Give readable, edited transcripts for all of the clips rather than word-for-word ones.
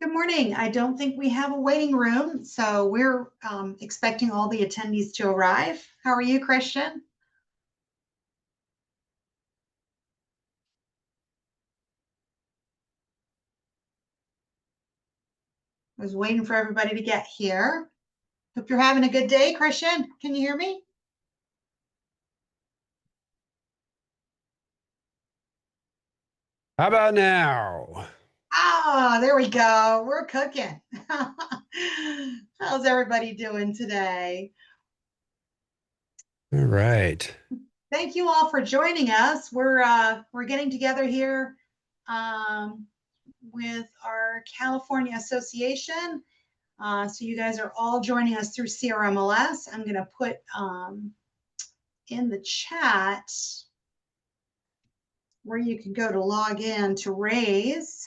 Good morning. I don't think we have a waiting room, so we're expecting all the attendees to arrive. How are you, Christian? I was waiting for everybody to get here. Hope you're having a good day, Christian. Can you hear me? How about now? Ah, there we go. We're cooking. How's everybody doing today? All right. Thank you all for joining us. We're getting together here um, with our California Association. So you guys are all joining us through CRMLS. I'm going to put in the chat where you can go to log in to Rayse.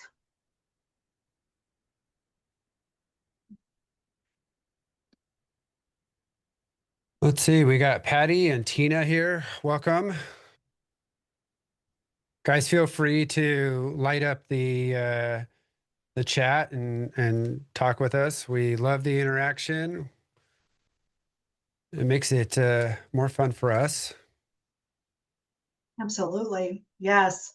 Let's see. We got Patty and Tina here. Welcome. Guys, feel free to light up the chat and talk with us. We love the interaction. It makes it more fun for us. Absolutely. Yes.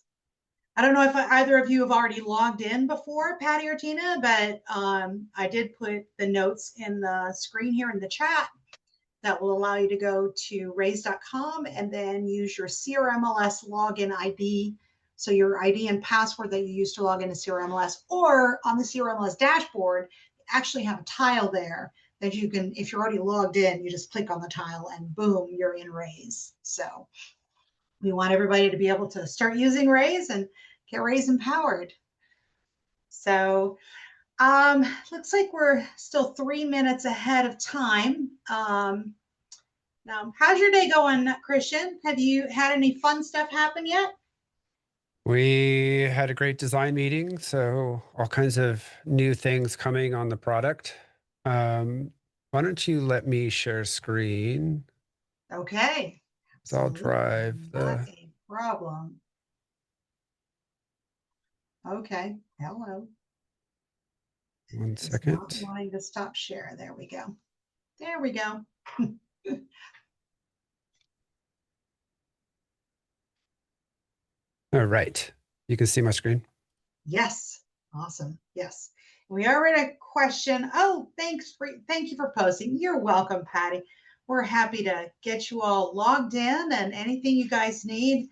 I don't know if either of you have already logged in before, Patty or Tina, but I did put the notes in the screen here in the chat that will allow you to go to rayse.com and then use your CRMLS login ID. So your ID and password that you use to log into CRMLS, or on the CRMLS dashboard, actually have a tile there that you can, if you're already logged in, you just click on the tile and boom, you're in Rayse. So we want everybody to be able to start using Rayse and get Rayse empowered. So looks like we're still 3 minutes ahead of time. Now, how's your day going, Christian? Have you had any fun stuff happen yet? We had a great design meeting, so all kinds of new things coming on the product. Why don't you let me share screen? Okay, So I'll absolutely. drive Not the a problem. Okay, hello. one It's not second. wanting to stop share. There we go. There we go. All right. You can see my screen. Yes, awesome. Yes. We already had a question. Oh, thank you for posting. You're welcome, Patty. We're happy to get you all logged in and anything you guys need.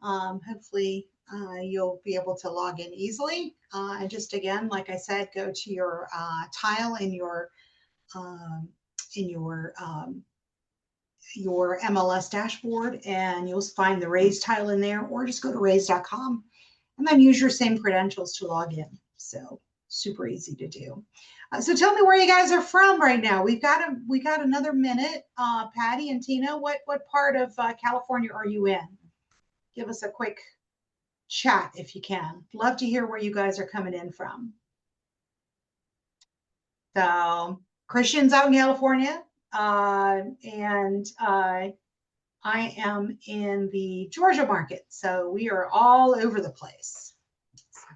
Hopefully, you'll be able to log in easily. And just again, like I said, go to your tile um, in your MLS dashboard, and you'll find the Rayse tile in there, or just go to rayse.com and then use your same credentials to log in. So super easy to do. So tell me where you guys are from right now. We got another minute. Patty and Tina, what part of California are you in? Give us a quick chat if you can. Love to hear where you guys are coming in from. So Christian's out in California, and I am in the Georgia market. So we are all over the place. So,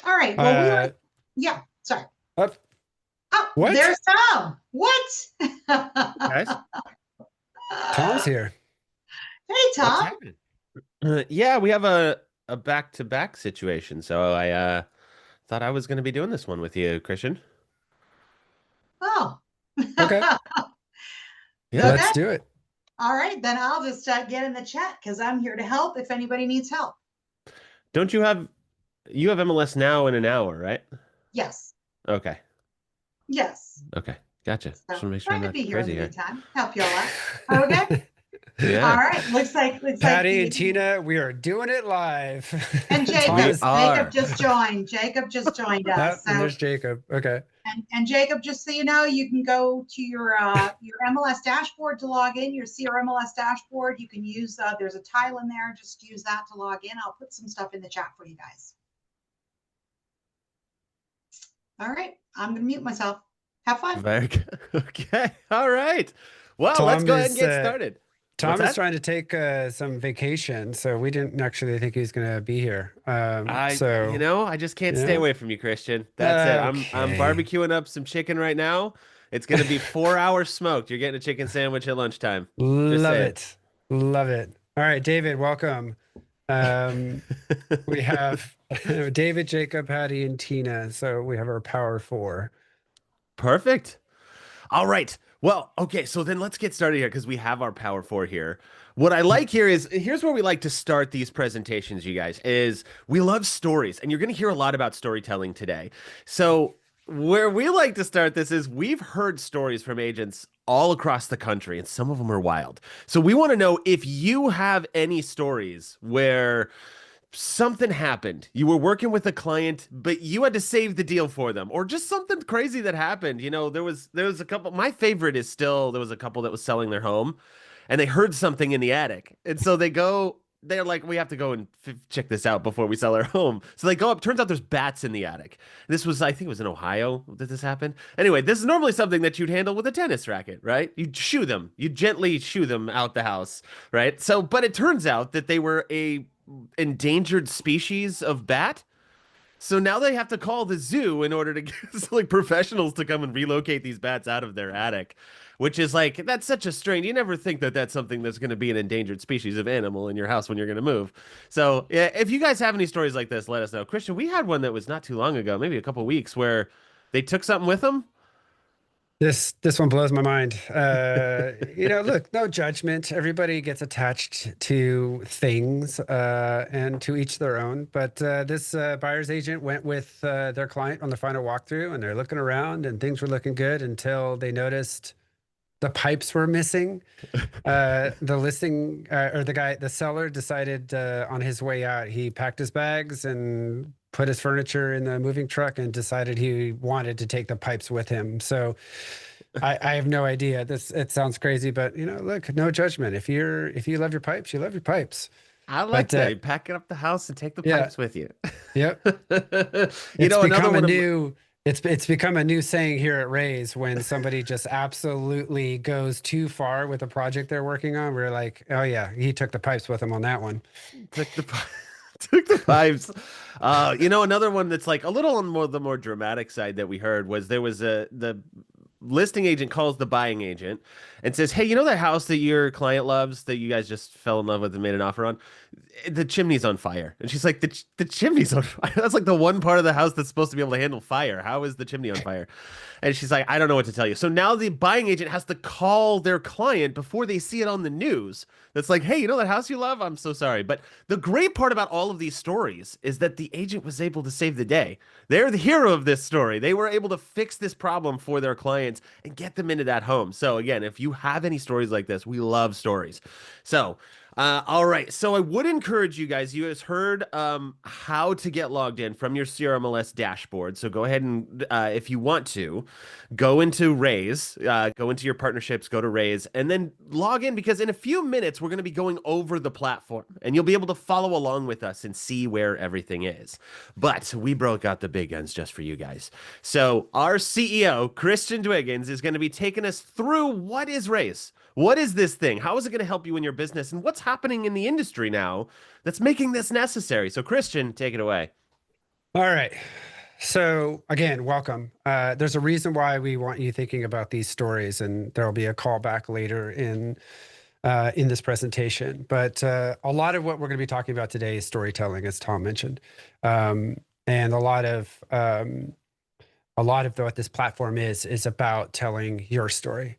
all right. Well, Uh, yeah, sorry. up. Oh, What? there's Tom. What? Guys, Tom's here. Hey, what's Tom. happening? Yeah, we have a back-to-back situation, so I thought I was going to be doing this one with you, Christian. Oh, Okay, Yeah. okay. let's do it. All right. Then I'll just get in the chat because I'm here to help if anybody needs help. Don't you have MLS now in an hour, right? Yes. Okay. Yes. Okay. Gotcha. Just So want to make sure I'm trying to not be here in the crazy here. meantime, help you all out. Okay. All Yeah, right. Looks like Patty and the Tina, we are doing it live. and Tom we Jacob. is Jacob are. just joined. Jacob just joined us. up, and So there's Jacob. Okay. and Jacob, just so you know, you can go to your MLS dashboard to log in. Your CRMLS dashboard. You can use there's a tile in there. Just use that to log in. I'll put some stuff in the chat for you guys. All right. I'm gonna mute myself. Have fun. Very good. Okay. All right. Well, let's Tom go ahead and is get started. Tom is that? trying to take some vacation, so we didn't actually think he was going to be here. I just can't stay yeah. away from you, Christian. That's it. I'm Okay. barbecuing up some chicken right now. It's gonna be 4 hours smoked. You're getting a chicken sandwich at lunchtime. Just Love say it. Love it. All right, David, welcome. Um, we it. have David, Jacob, Patty, and Tina. So we have our power four. Perfect. All right. Well, okay, so then let's get started here because we have our power four here. What I like here is here's where we like to start these presentations, you guys, is we love stories, and you're going to hear a lot about storytelling today. So where we like to start this is we've heard stories from agents all across the country, and some of them are wild. So we want to know if you have any stories where something happened. You were working with a client, but you had to save the deal for them, or just something crazy that happened. There was a couple. My favorite is still there was a couple that was selling their home, and they heard something in the attic, and so they go. They're like, we have to go and check this out before we sell our home. So they go up. Turns out there's bats in the attic. This was, I think it was in Ohio that this happened. Anyway, this is normally something that you'd handle with a tennis racket, right? You'd shoo them. You gently shoo them out the house, right? So, but it turns out that they were a endangered species of bat. So now they have to call the zoo in order to get like professionals to come and relocate these bats out of their attic, which is like that's such a strange. You never think that that's something that's going to be an endangered species of animal in your house when you're going to move. So yeah, if you guys have any stories like this, let us know. Christian, we had one that was not too long ago, maybe a couple weeks, where they took something with them. This one blows my mind. Look, no judgment. Everybody gets attached to things, and to each their own. But this buyer's agent went with their client on the final walkthrough, and they're looking around, and things were looking good until they noticed the pipes were missing. The seller decided on his way out, he packed his bags and put his furniture in the moving truck and decided he wanted to take the pipes with him. So I have no idea. It sounds crazy, but look, no judgment. If you love your pipes, you love your pipes. I like But that. You pack it up the house and take the yeah, pipes with you. yep. It's Another become a one of new it's become a new saying here at Rayse when somebody just absolutely goes too far with a project they're working on. We're like, oh yeah, he took the pipes with him on that one. took the took the pipes. Another one that's like a little on the more dramatic side that we heard was there was the listing agent calls the buying agent and says, "Hey, you know that house that your client loves that you guys just fell in love with and made an offer on? The chimney's on fire." And she's like, "The chimney's on fire? That's like the one part of the house that's supposed to be able to handle fire. How is the chimney on fire?" And she's like, "I don't know what to tell you." So now the buying agent has to call their client before they see it on the news. That's like, "Hey, you know that house you love? I'm so sorry." But the great part about all of these stories is that the agent was able to save the day. They're the hero of this story. They were able to fix this problem for their clients and get them into that home. So again, if you have any stories like this, we love stories. So all right. So I would encourage you guys. You guys heard how to get logged in from your CRMLS dashboard. So go ahead and, if you want to, go into Rayse, go into your partnerships, go to Rayse, and then log in because in a few minutes we're going to be going over the platform, and you'll be able to follow along with us and see where everything is. But we broke out the big guns just for you guys. So our CEO, Christian Dwiggins, is going to be taking us through what is Rayse. What is this thing? How is it going to help you in your business? And what's happening in the industry now that's making this necessary? So, Christian, take it away. All right. So again, welcome. There's a reason why we want you thinking about these stories, and there will be a call back later in this presentation. But a lot of what we're going to be talking about today is storytelling, as Tom mentioned, and a lot of what this platform is about telling your story.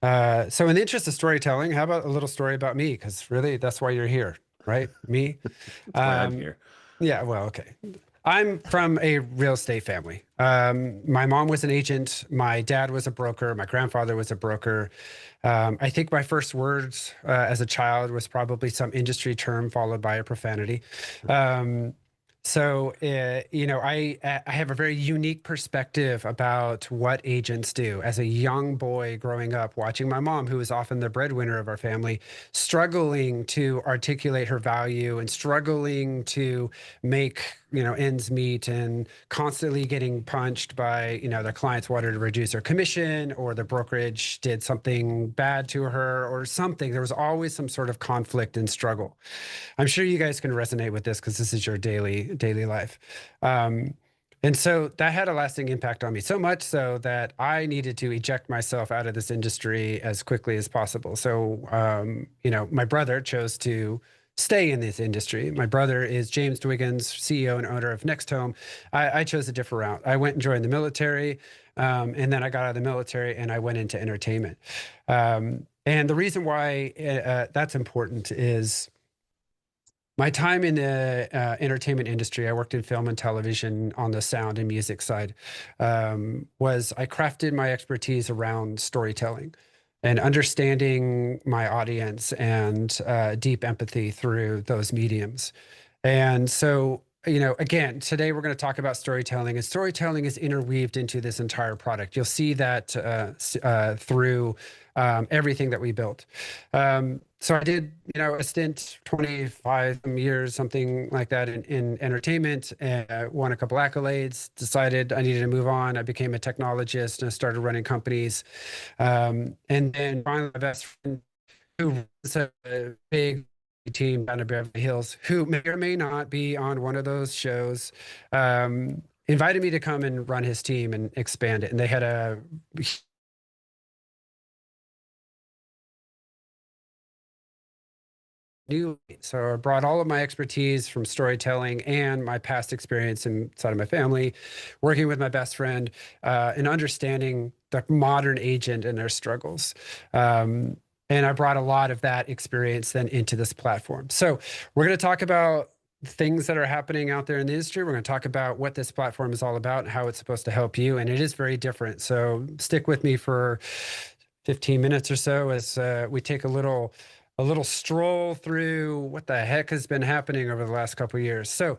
So in the interest of storytelling, how about a little story about me? Because really, that's why you're here, right? Me. That's why I'm here. Yeah, well, okay. I'm from a real estate family. My mom was an agent. My dad was a broker. My grandfather was a broker. I think my first words as a child was probably some industry term followed by a profanity. I have a very unique perspective about what agents do. As a young boy growing up, watching my mom, who was often the breadwinner of our family, struggling to articulate her value and struggling to make ends meet and constantly getting punched by, their clients wanted to reduce their commission, or the brokerage did something bad to her or something. There was always some sort of conflict and struggle. I'm sure you guys can resonate with this because this is your daily life. And so that had a lasting impact on me, so much so that I needed to eject myself out of this industry as quickly as possible. So, my brother chose to stay in this industry. My brother is James Dwiggins, CEO and owner of Next Home. I chose a different route. I went and joined the military, and then I got out of the military and I went into entertainment. And the reason why that's important is my time in the entertainment industry. I worked in film and television on the sound and music side. Was I crafted my expertise around storytelling and understanding my audience and deep empathy through those mediums. And so, again, today we're going to talk about storytelling, and storytelling is interweaved into this entire product. You'll see that through everything that we built. So I did, a stint, 25 years, something like that, in entertainment, and won a couple accolades, decided I needed to move on. I became a technologist and started running companies. And then finally, my best friend, who runs a big team down in Beverly Hills, who may or may not be on one of those shows, invited me to come and run his team and expand it. And they had a so I brought all of my expertise from storytelling and my past experience inside of my family, working with my best friend, and understanding the modern agent and their struggles. And I brought a lot of that experience then into this platform. So we're going to talk about things that are happening out there in the industry. We're going to talk about what this platform is all about and how it's supposed to help you. And it is very different. So stick with me for 15 minutes or so as we take a little stroll through what the heck has been happening over the last couple of years. So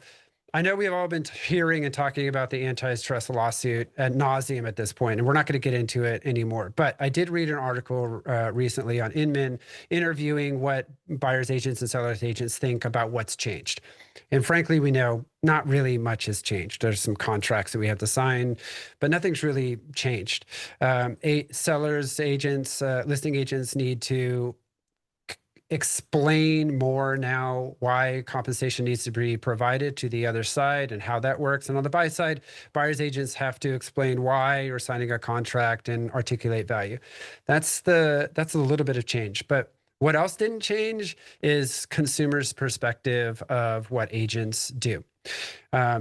I know we've all been hearing and talking about the antitrust lawsuit ad nauseum at this point, and we're not going to get into it anymore. But I did read an article recently on Inman interviewing what buyers agents and sellers agents think about what's changed. And frankly, we know not really much has changed. There's some contracts that we have to sign, but nothing's really changed. Sellers agents, listing agents need to explain more now why compensation needs to be provided to the other side and how that works. And on the buy side, buyers agents have to explain why you're signing a contract and articulate value. That's a little bit of change. But what else didn't change is consumers' perspective of what agents do.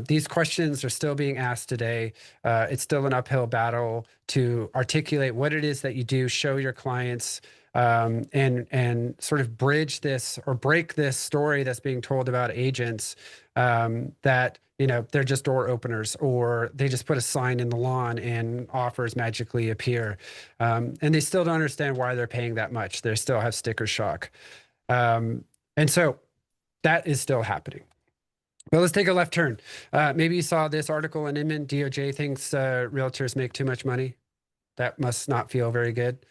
These questions are still being asked today. It's still an uphill battle to articulate what it is that you do, show your clients, and sort of bridge this or break this story that's being told about agents, that, they're just door openers, or they just put a sign in the lawn and offers magically appear. And they still don't understand why they're paying that much. They still have sticker shock. And so that is still happening. Well, let's take a left turn. Maybe you saw this article in Inman. DOJ thinks realtors make too much money. That must not feel very good.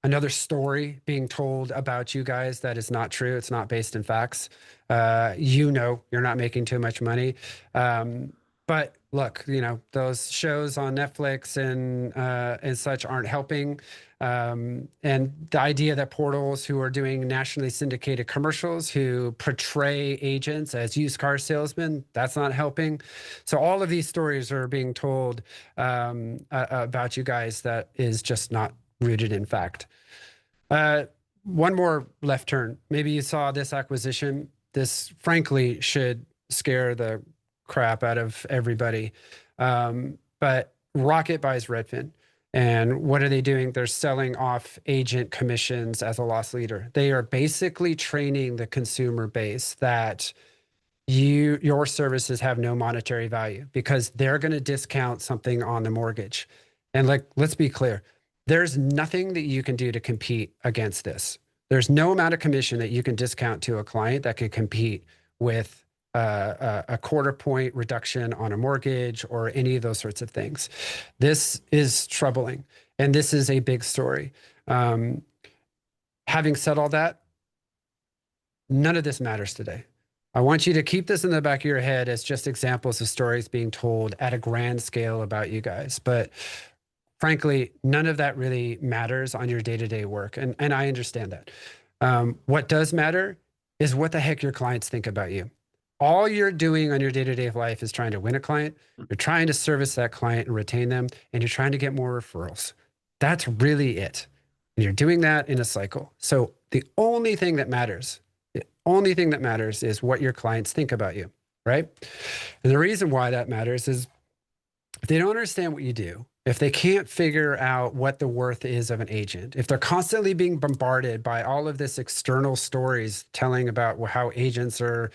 Another story being told about you guys that is not true. It's not based in facts. You're not making too much money. But look, those shows on Netflix and such aren't helping. And the idea that portals who are doing nationally syndicated commercials who portray agents as used car salesmen, that's not helping. So all of these stories are being told about you guys that is just not rooted in fact. One more left turn. Maybe you saw this acquisition. This frankly should scare the crap out of everybody. But Rocket buys Redfin. And what are they doing? They're selling off agent commissions as a loss leader. They are basically training the consumer base that your services have no monetary value because they're going to discount something on the mortgage. And let's be clear. There's nothing that you can do to compete against this. There's no amount of commission that you can discount to a client that could compete with a quarter point reduction on a mortgage or any of those sorts of things. This is troubling, and this is a big story. Having said all that, none of this matters today. I want you to keep this in the back of your head as just examples of stories being told at a grand scale about you guys. But frankly, none of that really matters on your day-to-day work. And I understand that. What does matter is what the heck your clients think about you. All you're doing on your day-to-day life is trying to win a client. You're trying to service that client and retain them, and you're trying to get more referrals. That's really it. And you're doing that in a cycle. So the only thing that matters is what your clients think about you, right? And the reason why that matters is if they don't understand what you do, if they can't figure out what the worth is of an agent, if they're constantly being bombarded by all of this external stories telling about how agents are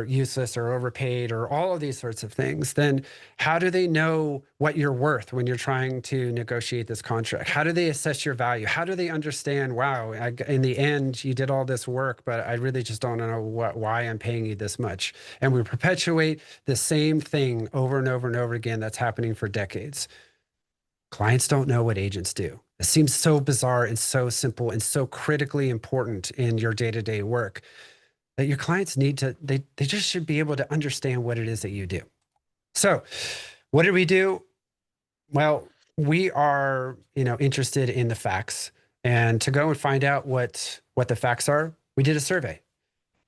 useless or overpaid or all of these sorts of things, then how do they know what you're worth when you're trying to negotiate this contract? How do they assess your value? How do they understand, wow, in the end, you did all this work, but I really just don't know why I'm paying you this much? And we perpetuate the same thing over and over and over again that's happening for decades. Clients don't know what agents do. It seems so bizarre and so simple and so critically important in your day-to-day work that your clients need to, they just should be able to understand what it is that you do. So what did we do? Well, we are, interested in the facts, and to go and find out what the facts are, we did a survey.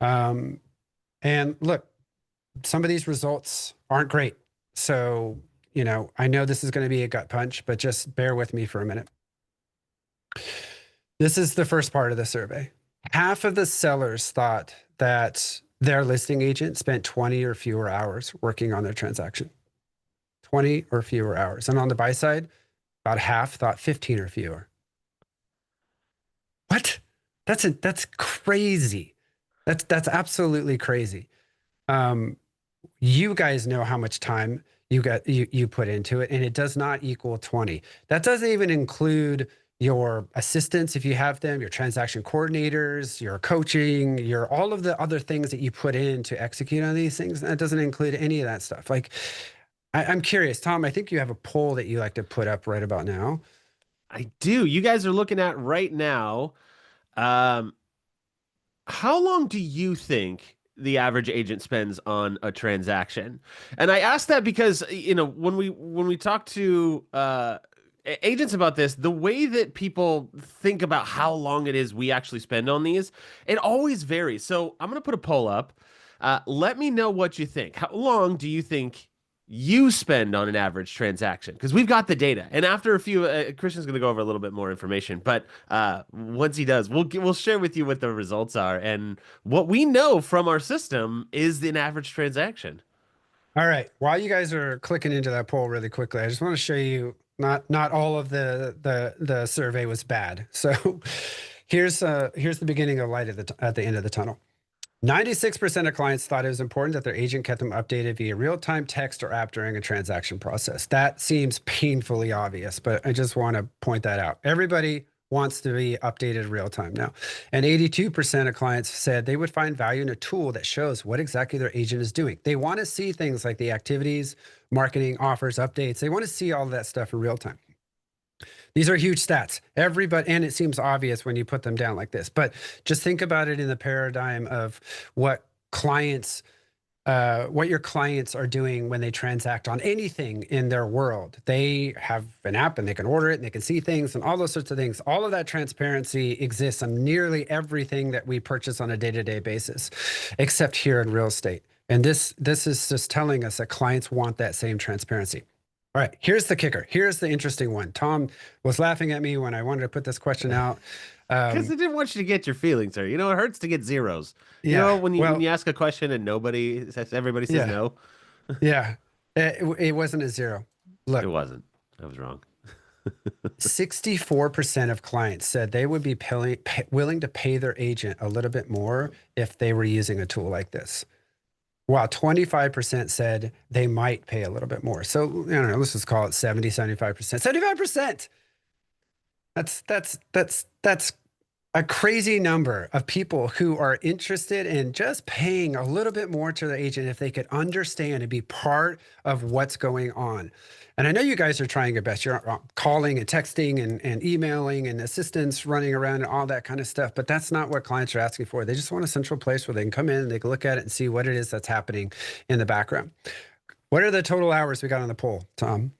And look, some of these results aren't great. So, I know this is going to be a gut punch, but just bear with me for a minute. This is the first part of the survey. Half of the sellers thought that their listing agent spent 20 or fewer hours working on their transaction. 20 or fewer hours. And on the buy side, about half thought 15 or fewer. What? That's crazy. That's absolutely crazy. You guys know how much time you put into it, and it does not equal 20. That doesn't even include your assistants, if you have them, your transaction coordinators, your coaching, your all of the other things that you put in to execute on these things. That doesn't include any of that stuff. Like, I'm curious, Tom, I think you have a poll that you like to put up right about now. I do. You guys are looking at right now. How long do you think the average agent spends on a transaction? And I ask that because, when we talk to agents about this, the way that people think about how long it is we actually spend on these, it always varies. So I'm going to put a poll up. Let me know what you think. How long do you think you spend on an average transaction? Because we've got the data, and after a few, Christian's going to go over a little bit more information. But once he does, we'll share with you what the results are, and what we know from our system is an average transaction. All right. While you guys are clicking into that poll really quickly, I just want to show you not all of the survey was bad. So here's the beginning of light at the end of the tunnel. 96% of clients thought it was important that their agent kept them updated via real-time text or app during a transaction process. That seems painfully obvious, but I just want to point that out. Everybody wants to be updated real time now. And 82% of clients said they would find value in a tool that shows what exactly their agent is doing. They want to see things like the activities, marketing, offers, updates. They want to see all of that stuff in real time. These are huge stats. Everybody, and it seems obvious when you put them down like this, but just think about it in the paradigm of what your clients are doing when they transact on anything in their world. They have an app and they can order it and they can see things and all those sorts of things. All of that transparency exists on nearly everything that we purchase on a day-to-day basis, except here in real estate. And this is just telling us that clients want that same transparency. All right, here's the kicker. Here's the interesting one. Tom was laughing at me when I wanted to put this question out. Because I didn't want you to get your feelings hurt. It hurts to get zeros. When you ask a question and everybody says no. Yeah, it wasn't a zero. Look, it wasn't. I was wrong. 64% of clients said they would be willing to pay their agent a little bit more if they were using a tool like this, while 25% said they might pay a little bit more. So, I don't know, let's just call it 70, 75%. 75%! That's a crazy number of people who are interested in just paying a little bit more to the agent if they could understand and be part of what's going on. And I know you guys are trying your best. You're calling and texting and emailing and assistants running around and all that kind of stuff. But that's not what clients are asking for. They just want a central place where they can come in and they can look at it and see what it is that's happening in the background. What are the total hours we got on the poll, Tom?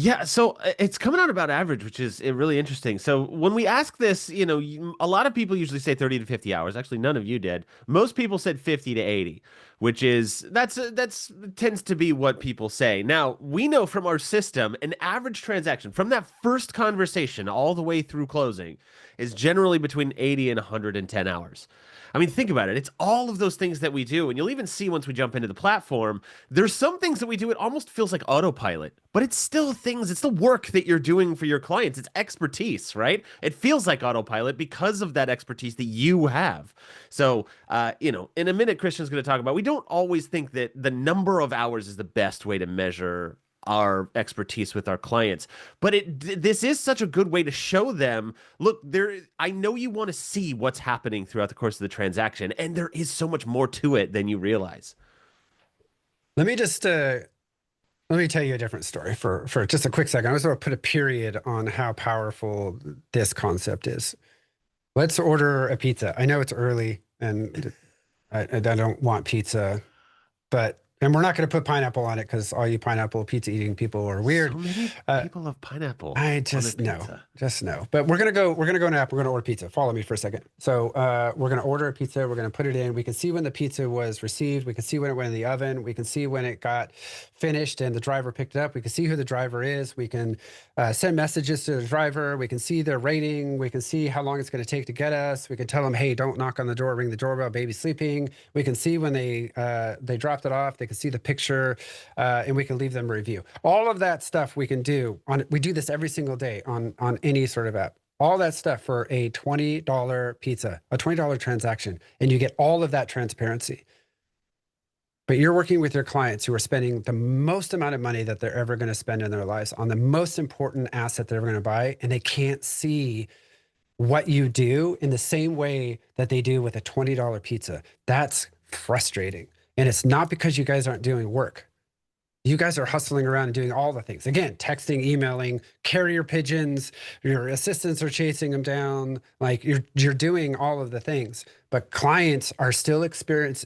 Yeah, so it's coming out about average, which is really interesting. So when we ask this, a lot of people usually say 30 to 50 hours. Actually, none of you did. Most people said 50 to 80, which is that's tends to be what people say. Now, we know from our system an average transaction from that first conversation all the way through closing is generally between 80 and 110 hours. I mean, think about it. It's all of those things that we do. And you'll even see once we jump into the platform, there's some things that we do. It almost feels like autopilot, but it's still things, it's the work that you're doing for your clients. It's expertise, right? It feels like autopilot because of that expertise that you have. So, in a minute, Christian's going to talk about, we don't always think that the number of hours is the best way to measure our expertise with our clients, but this is such a good way to show them, look, I know you want to see what's happening throughout the course of the transaction, and there is so much more to it than you realize. Let me just let me tell you a different story for just a quick second. I just want to put a period on how powerful this concept is. Let's order a pizza. I know it's early and I don't want pizza, and we're not going to put pineapple on it because all you pineapple pizza eating people are weird. So many people love pineapple. I just know. But we're gonna go now. We're gonna order pizza. Follow me for a second. So we're gonna order a pizza. We're gonna put it in. We can see when the pizza was received. We can see when it went in the oven. We can see when it got finished and the driver picked it up. We can see who the driver is. We can send messages to the driver. We can see their rating. We can see how long it's gonna take to get us. We can tell them, hey, don't knock on the door. Ring the doorbell. Baby's sleeping. We can see when they dropped it off. They can see the picture, and we can leave them a review. All of that stuff we can do we do this every single day on any sort of app. All that stuff for a $20 pizza, a $20 transaction, and you get all of that transparency. But you're working with your clients who are spending the most amount of money that they're ever going to spend in their lives on the most important asset they're going to buy, and they can't see what you do in the same way that they do with a $20 pizza. That's frustrating. And it's not because you guys aren't doing work. You guys are hustling around and doing all the things. Again, texting, emailing, carrier pigeons, your assistants are chasing them down. Like you're doing all of the things. But clients are still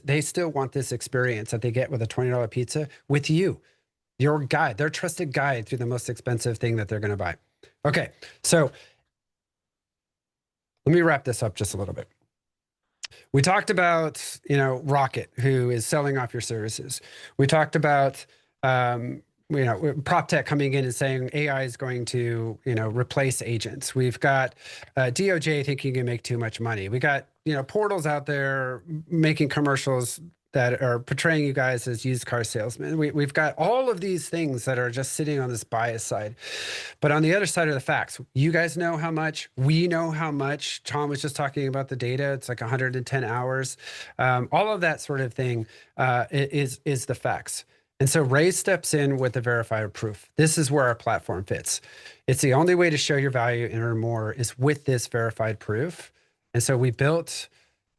they still want this experience that they get with a $20 pizza with you, your guide, their trusted guide through the most expensive thing that they're going to buy. Okay, so let me wrap this up just a little bit. We talked about, Rocket, who is selling off your services. We talked about, prop tech coming in and saying AI is going to, replace agents. We've got DOJ thinking you can make too much money. We got, portals out there making commercials that are portraying you guys as used car salesmen. We've got all of these things that are just sitting on this bias side. But on the other side of the facts, you guys know how much, we know how much. Tom was just talking about the data. It's like 110 hours. All of that sort of thing is the facts. And so Rayse steps in with the verified proof. This is where our platform fits. It's the only way to show your value and earn more is with this verified proof. And so we built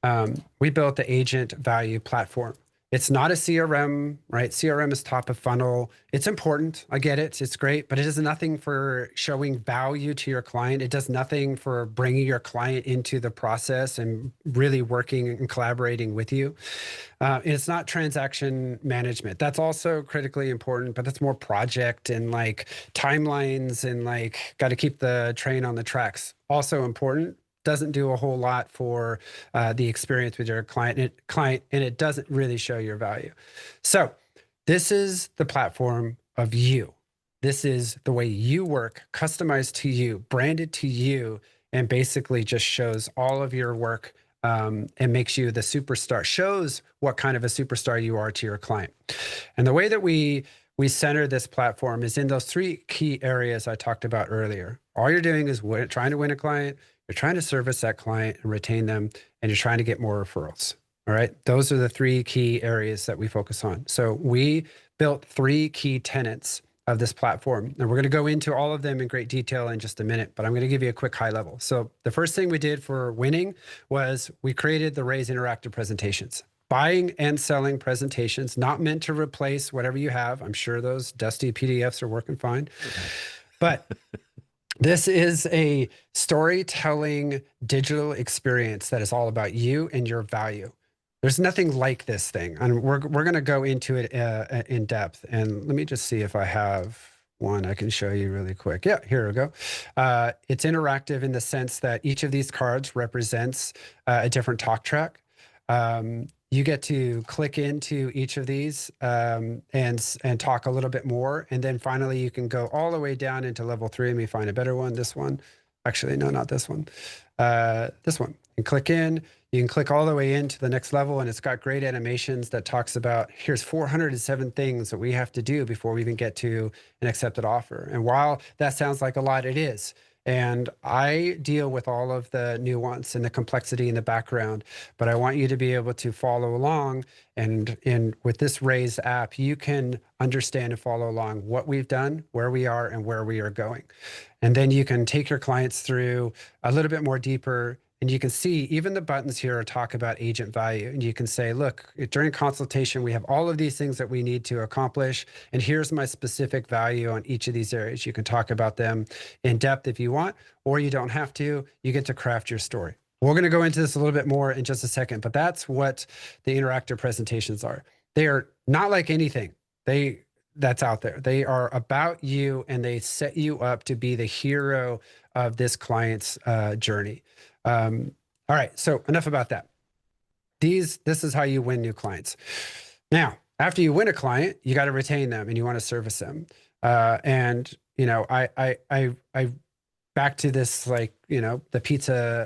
the agent value platform. It's not a CRM, right? CRM is top of funnel. It's important. I get it. It's great, but it does nothing for showing value to your client. It does nothing for bringing your client into the process and really working and collaborating with you. It's not transaction management. That's also critically important, but that's more project and like timelines and like got to keep the train on the tracks. Also important. Doesn't do a whole lot for the experience with your client, and it doesn't really show your value. So this is the platform of you. This is the way you work, customized to you, branded to you, and basically just shows all of your work and makes you the superstar, shows what kind of a superstar you are to your client. And the way that we center this platform is in those three key areas I talked about earlier. All you're doing is trying to win a client, you're trying to service that client and retain them, and you're trying to get more referrals. All right. Those are the three key areas that we focus on. So we built three key tenets of this platform. And we're going to go into all of them in great detail in just a minute, but I'm going to give you a quick high level. So the first thing we did for winning was we created the Rayse interactive presentations. Buying and selling presentations, not meant to replace whatever you have. I'm sure those dusty PDFs are working fine. But this is a storytelling digital experience that is all about you and your value. There's nothing like this thing. And we're going to go into it in depth. And let me just see if I have one I can show you really quick. Yeah, here we go. It's interactive in the sense that each of these cards represents a different talk track. You get to click into each of these and talk a little bit more. And then finally, you can go all the way down into level 3. Let me find a better one. This one. Actually, no, not this one. This one. And click in. You can click all the way into the next level, and it's got great animations that talks about, here's 407 things that we have to do before we even get to an accepted offer. And while that sounds like a lot, it is. And I deal with all of the nuance and the complexity in the background, but I want you to be able to follow along. And with this Rayse app, you can understand and follow along what we've done, where we are, and where we are going. And then you can take your clients through a little bit more deeper. And you can see even the buttons here talk about agent value. And you can say, look, during consultation, we have all of these things that we need to accomplish. And here's my specific value on each of these areas. You can talk about them in depth if you want, or you don't have to. You get to craft your story. We're going to go into this a little bit more in just a second, but that's what the interactive presentations are. They are not like anything that's out there. They are about you, and they set you up to be the hero of this client's journey. All right, so enough about that. This is how you win new clients. Now, after you win a client, you got to retain them, and you want to service them. And you know, I back to this, like, you know,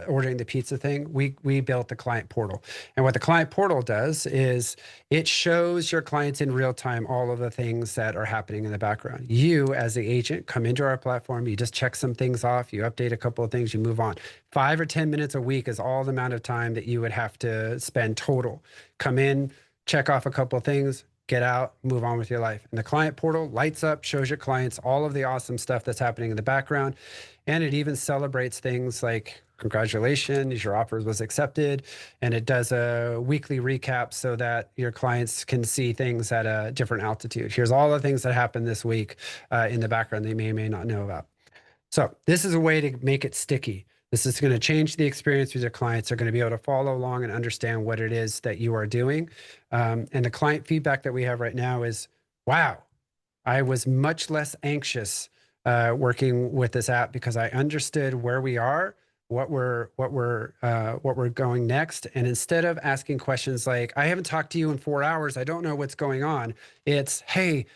ordering the pizza thing. We built the client portal, and what the client portal does is it shows your clients in real time all of the things that are happening in the background. You, as the agent, come into our platform, you just check some things off, you update a couple of things, you move on. 5 or 10 minutes a week is all the amount of time that you would have to spend total. Come in, check off a couple of things, get out, move on with your life. And the client portal lights up, shows your clients all of the awesome stuff that's happening in the background. And it even celebrates things like, congratulations, your offer was accepted. And it does a weekly recap so that your clients can see things at a different altitude. Here's all the things that happened this week in the background they may or may not know about. So this is a way to make it sticky. This is going to change the experience with your clients. They're going to be able to follow along and understand what it is that you are doing. And the client feedback that we have right now is, wow, I was much less anxious working with this app because I understood where we are, what we're going next. And instead of asking questions like, I haven't talked to you in 4 hours, I don't know what's going on. It's, hey,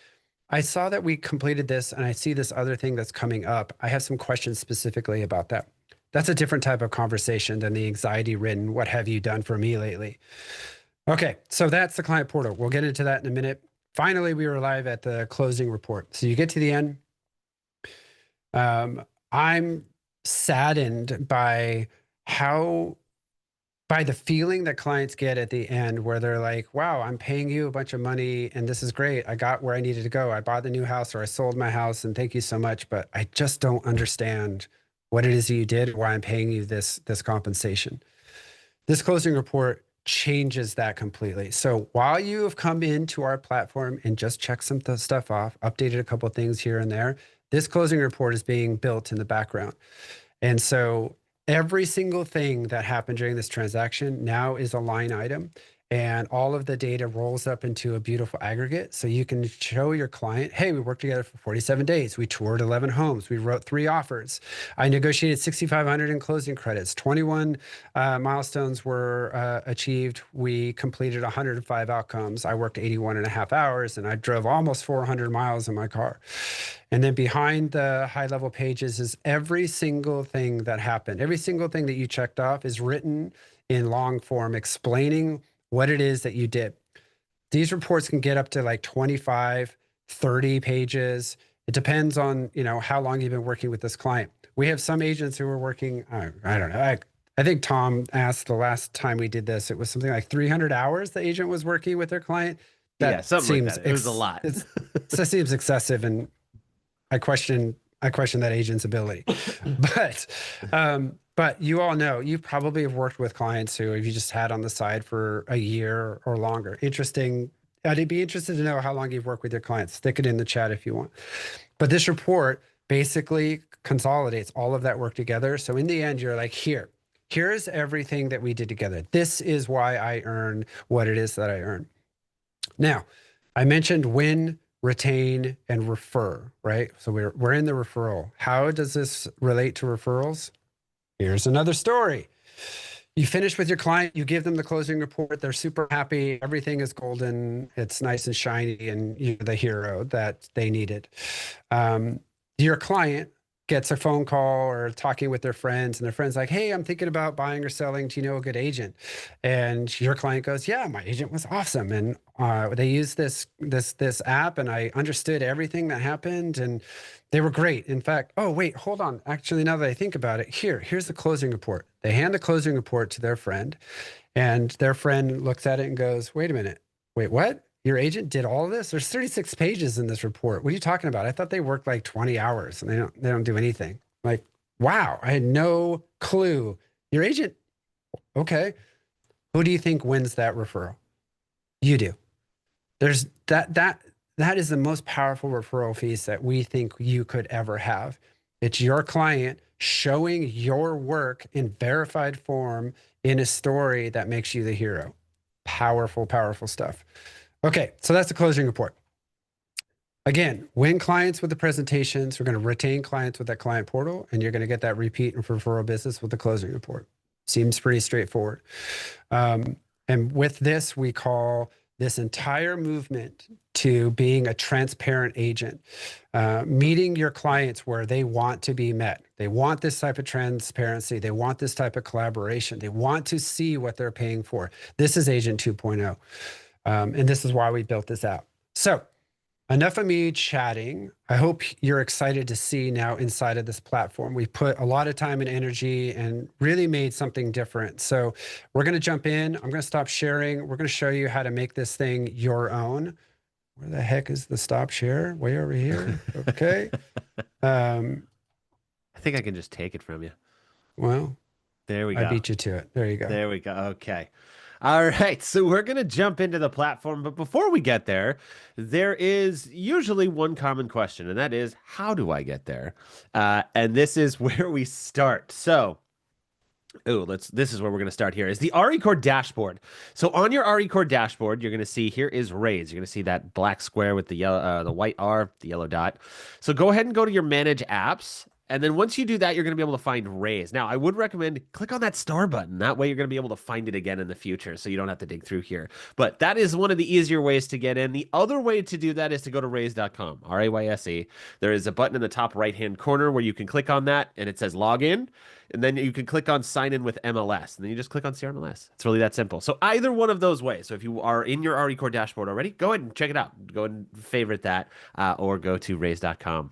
I saw that we completed this and I see this other thing that's coming up. I have some questions specifically about that. That's a different type of conversation than the anxiety-ridden, what have you done for me lately? Okay, so that's the client portal. We'll get into that in a minute. Finally, we were live at the closing report. So you get to the end. I'm saddened by the feeling that clients get at the end, where they're like, wow, I'm paying you a bunch of money and this is great. I got where I needed to go. I bought the new house, or I sold my house, and thank you so much. But I just don't understand what it is that you did, why I'm paying you this compensation. This closing report changes that completely. So while you have come into our platform and just checked some stuff off, updated a couple of things here and there, this closing report is being built in the background. And so every single thing that happened during this transaction now is a line item, and all of the data rolls up into a beautiful aggregate. So you can show your client, hey, we worked together for 47 days. We toured 11 homes. We wrote 3 offers. I negotiated 6,500 in closing credits. 21 milestones were achieved. We completed 105 outcomes. I worked 81 and a half hours, and I drove almost 400 miles in my car. And then behind the high-level pages is every single thing that happened. Every single thing that you checked off is written in long form, explaining what it is that you did. These reports can get up to like 25, 30 pages. It depends on, you know, how long you've been working with this client. We have some agents who are working, I don't know. I think Tom asked the last time we did this, it was something like 300 hours the agent was working with their client. Yeah, something like that. It was a lot. That seems excessive. And I question that agent's ability. But you all know, you probably have worked with clients who you just had on the side for a year or longer. Interesting. I'd be interested to know how long you've worked with your clients. Stick it in the chat if you want. But this report basically consolidates all of that work together. So in the end, you're like, here's everything that we did together. This is why I earn what it is that I earn. Now, I mentioned win, retain, and refer, right? So we're in the referral. How does this relate to referrals? Here's another story. You finish with your client, you give them the closing report, they're super happy, everything is golden, it's nice and shiny, and you're the hero that they needed. Your client gets a phone call or talking with their friends, and their friend's like, hey, I'm thinking about buying or selling. Do you know a good agent? And your client goes, yeah, my agent was awesome. And they used this app, and I understood everything that happened, and they were great. In fact, oh, wait, hold on. Actually, now that I think about it, here's the closing report. They hand the closing report to their friend, and their friend looks at it and goes, wait a minute. Wait, what? Your agent did all of this? There's 36 pages in this report. What are you talking about? I thought they worked like 20 hours and they don't do anything. Like, wow, I had no clue. Your agent, okay. Who do you think wins that referral? You do. There's that is the most powerful referral fees that we think you could ever have. It's your client showing your work in verified form in a story that makes you the hero. Powerful, powerful stuff. Okay, so that's the closing report. Again, win clients with the presentations. We're going to retain clients with that client portal, and you're going to get that repeat and referral business with the closing report. Seems pretty straightforward. And with this, we call this entire movement to being a transparent agent, meeting your clients where they want to be met. They want this type of transparency. They want this type of collaboration. They want to see what they're paying for. This is Agent 2.0. And this is why we built this app. So enough of me chatting. I hope you're excited to see now inside of this platform. We put a lot of time and energy and really made something different. So we're going to jump in. I'm going to stop sharing. We're going to show you how to make this thing your own. Where the heck is the stop share? Way over here. Okay. I think I can just take it from you. Well, there we go. I beat you to it. There you go. There we go. Okay. All right, so we're going to jump into the platform, but before we get there, there is usually one common question, and that is, how do I get there? And this is where we start. So, this is where we're going to start here, is the RE Core dashboard. So on your RE Core dashboard, you're going to see, here is Rayse. You're going to see that black square with the yellow, the white R, the yellow dot. So go ahead and go to your Manage Apps. And then once you do that, you're going to be able to find Rayse. Now, I would recommend click on that star button. That way you're going to be able to find it again in the future, so you don't have to dig through here. But that is one of the easier ways to get in. The other way to do that is to go to Rayse.com, R-A-Y-S-E. There is a button in the top right-hand corner where you can click on that, and it says Login. And then you can click on Sign In with MLS. And then you just click on CRMLS. It's really that simple. So either one of those ways. So if you are in your RE Core dashboard already, go ahead and check it out. Go ahead and favorite that, or go to Rayse.com.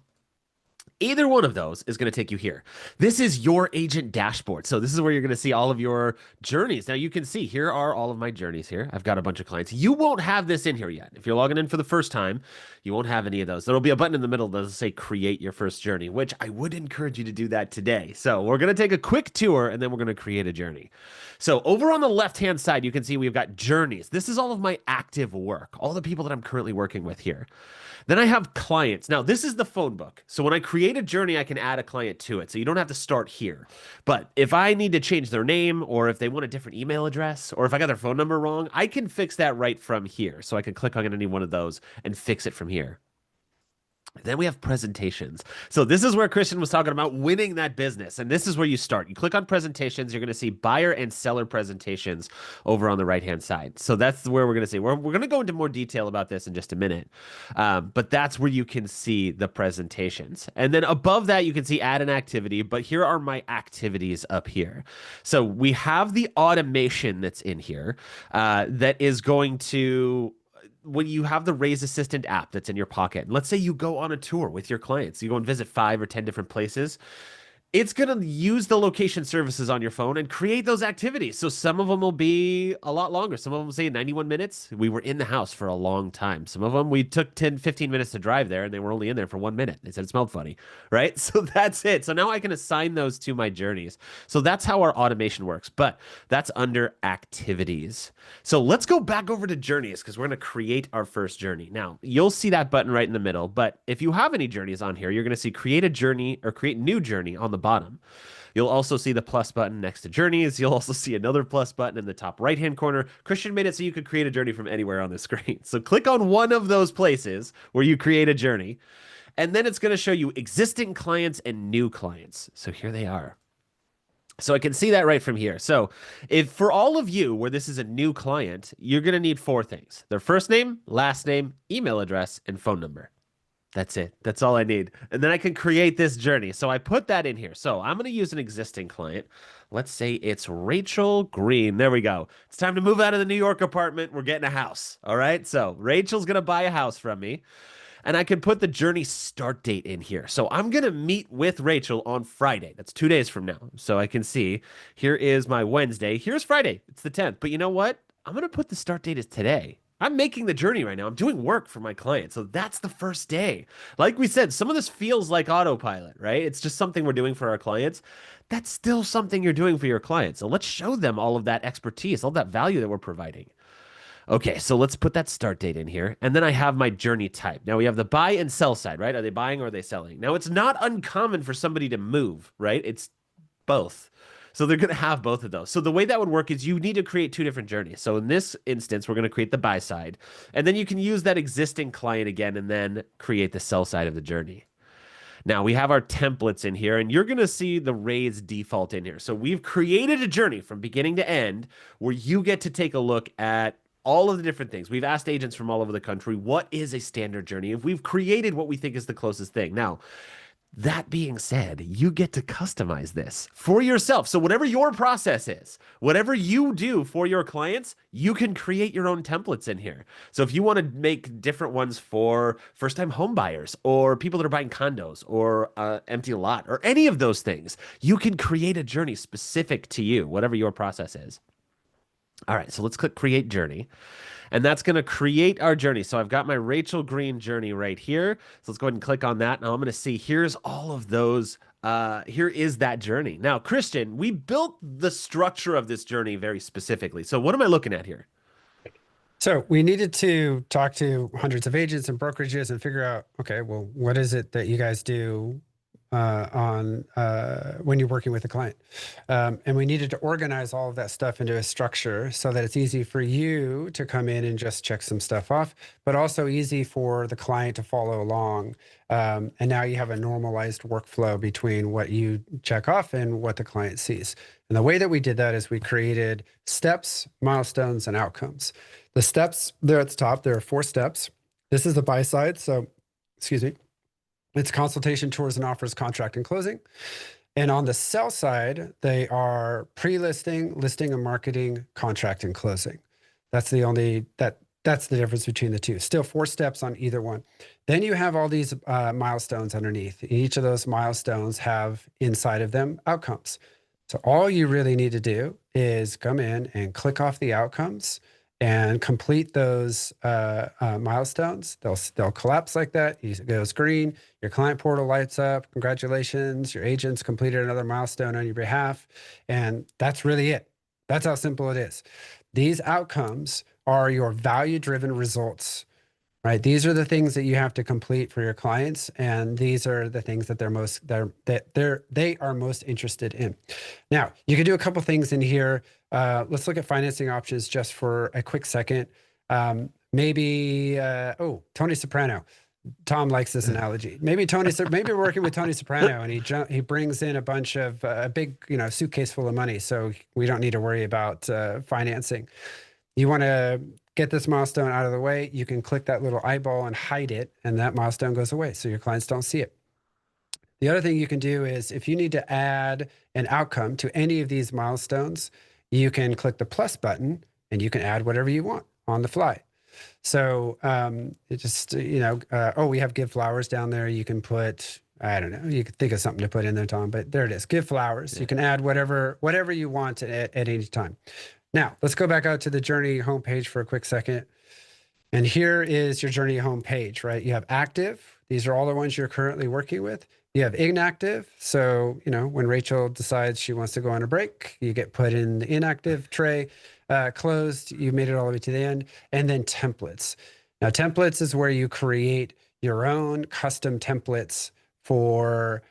Either one of those is going to take you here. This is your agent dashboard. So this is where you're going to see all of your journeys. Now you can see here are all of my journeys here. I've got a bunch of clients. You won't have this in here yet. If you're logging in for the first time, you won't have any of those. There'll be a button in the middle that will say create your first journey, which I would encourage you to do that today. So we're going to take a quick tour and then we're going to create a journey. So over on the left-hand side, you can see we've got journeys. This is all of my active work, all the people that I'm currently working with here. Then I have clients. Now, this is the phone book. So when I create a journey, I can add a client to it. So you don't have to start here. But if I need to change their name, or if they want a different email address, or if I got their phone number wrong, I can fix that right from here. So I can click on any one of those and fix it from here. Then we have presentations. So this is where Christian was talking about winning that business. And this is where you start. You click on presentations. You're going to see buyer and seller presentations over on the right-hand side. So that's where we're going to see. We're going to go into more detail about this in just a minute. But that's where you can see the presentations. And then above that, you can see add an activity. But here are my activities up here. So we have the automation that's in here that is going to... When you have the Rayse Assistant app that's in your pocket, and let's say you go on a tour with your clients, you go and visit 5 or 10 different places, it's going to use the location services on your phone and create those activities. So some of them will be a lot longer. Some of them say 91 minutes. We were in the house for a long time. Some of them we took 10, 15 minutes to drive there and they were only in there for 1 minute. They said it smelled funny, right? So that's it. So now I can assign those to my journeys. So that's how our automation works, but that's under activities. So let's go back over to journeys because we're going to create our first journey. Now you'll see that button right in the middle, but if you have any journeys on here, you're going to see create a journey or create new journey on the bottom. You'll also see the plus button next to journeys. You'll also see another plus button in the top right-hand corner. Christian made it so you could create a journey from anywhere on the screen. So click on one of those places where you create a journey, and then it's going to show you existing clients and new clients. So here they are. So I can see that right from here. So if for all of you where this is a new client, you're going to need 4 things: their first name, last name, email address, and phone number. That's it. That's all I need. And then I can create this journey. So I put that in here. So I'm going to use an existing client. Let's say it's Rachel Green. There we go. It's time to move out of the New York apartment. We're getting a house. All right. So Rachel's going to buy a house from me. And I can put the journey start date in here. So I'm going to meet with Rachel on Friday. That's 2 days from now. So I can see here is my Wednesday. Here's Friday. It's the 10th. But you know what? I'm going to put the start date as today. I'm making the journey right now. I'm doing work for my client. So that's the first day. Like we said, some of this feels like autopilot, right? It's just something we're doing for our clients. That's still something you're doing for your clients. So let's show them all of that expertise, all that value that we're providing. Okay, so let's put that start date in here. And then I have my journey type. Now we have the buy and sell side, right? Are they buying or are they selling? Now it's not uncommon for somebody to move, right? It's both. So they're going to have both of those. So the way that would work is you need to create 2 different journeys. So in this instance, we're going to create the buy side. And then you can use that existing client again and then create the sell side of the journey. Now we have our templates in here, and you're going to see the Rayse default in here. So we've created a journey from beginning to end where you get to take a look at all of the different things. We've asked agents from all over the country, what is a standard journey? If we've created what we think is the closest thing. Now, that being said, you get to customize this for yourself. So whatever your process is, whatever you do for your clients, you can create your own templates in here. So if you want to make different ones for first-time home buyers or people that are buying condos or empty lot or any of those things, you can create a journey specific to you, whatever your process is. All right, so let's click Create Journey. And that's going to create our journey. So I've got my Rachel Green journey right here. So let's go ahead and click on that. Now I'm going to see here's all of those. Here is that journey. Now, Christian, we built the structure of this journey very specifically. So what am I looking at here? So we needed to talk to hundreds of agents and brokerages and figure out, okay, well, what is it that you guys do when you're working with a client? And we needed to organize all of that stuff into a structure so that it's easy for you to come in and just check some stuff off, but also easy for the client to follow along. And now you have a normalized workflow between what you check off and what the client sees. And the way that we did that is we created steps, milestones, and outcomes. The steps there at the top, there are 4 steps. This is the buy side. So, excuse me. It's consultation, tours and offers, contract and closing. And on the sell side, they are pre-listing, listing and marketing, contract and closing. That's the only, that's the difference between the two. Still 4 steps on either one. Then you have all these milestones underneath. Each of those milestones have inside of them outcomes. So all you really need to do is come in and click off the outcomes and complete those milestones. They'll collapse like that. It goes green. Your client portal lights up. Congratulations, your agent's completed another milestone on your behalf. And that's really it. That's how simple it is. These outcomes are your value-driven results, right? These are the things that you have to complete for your clients, and these are the things that they are most interested in. Now, you can do a couple things in here. Let's look at financing options just for a quick second. Maybe Tony Soprano. Tom likes this analogy. Maybe maybe we're working with Tony Soprano, and he brings in a bunch of a big suitcase full of money, so we don't need to worry about financing. You want to get this milestone out of the way, you can click that little eyeball and hide it, and that milestone goes away so your clients don't see it. The other thing you can do is if you need to add an outcome to any of these milestones, you can click the plus button and you can add whatever you want on the fly. So it just, we have give flowers down there. You can put I don't know. You could think of something to put in there, Tom, but there it is. Give flowers. Yeah. You can add whatever you want at any time. Now, let's go back out to the Journey homepage for a quick second. And here is your Journey homepage, right? You have active. These are all the ones you're currently working with. You have inactive. So, you know, when Rachel decides she wants to go on a break, you get put in the inactive tray. Closed, you made it all the way to the end. And then templates. Now, templates is where you create your own custom templates for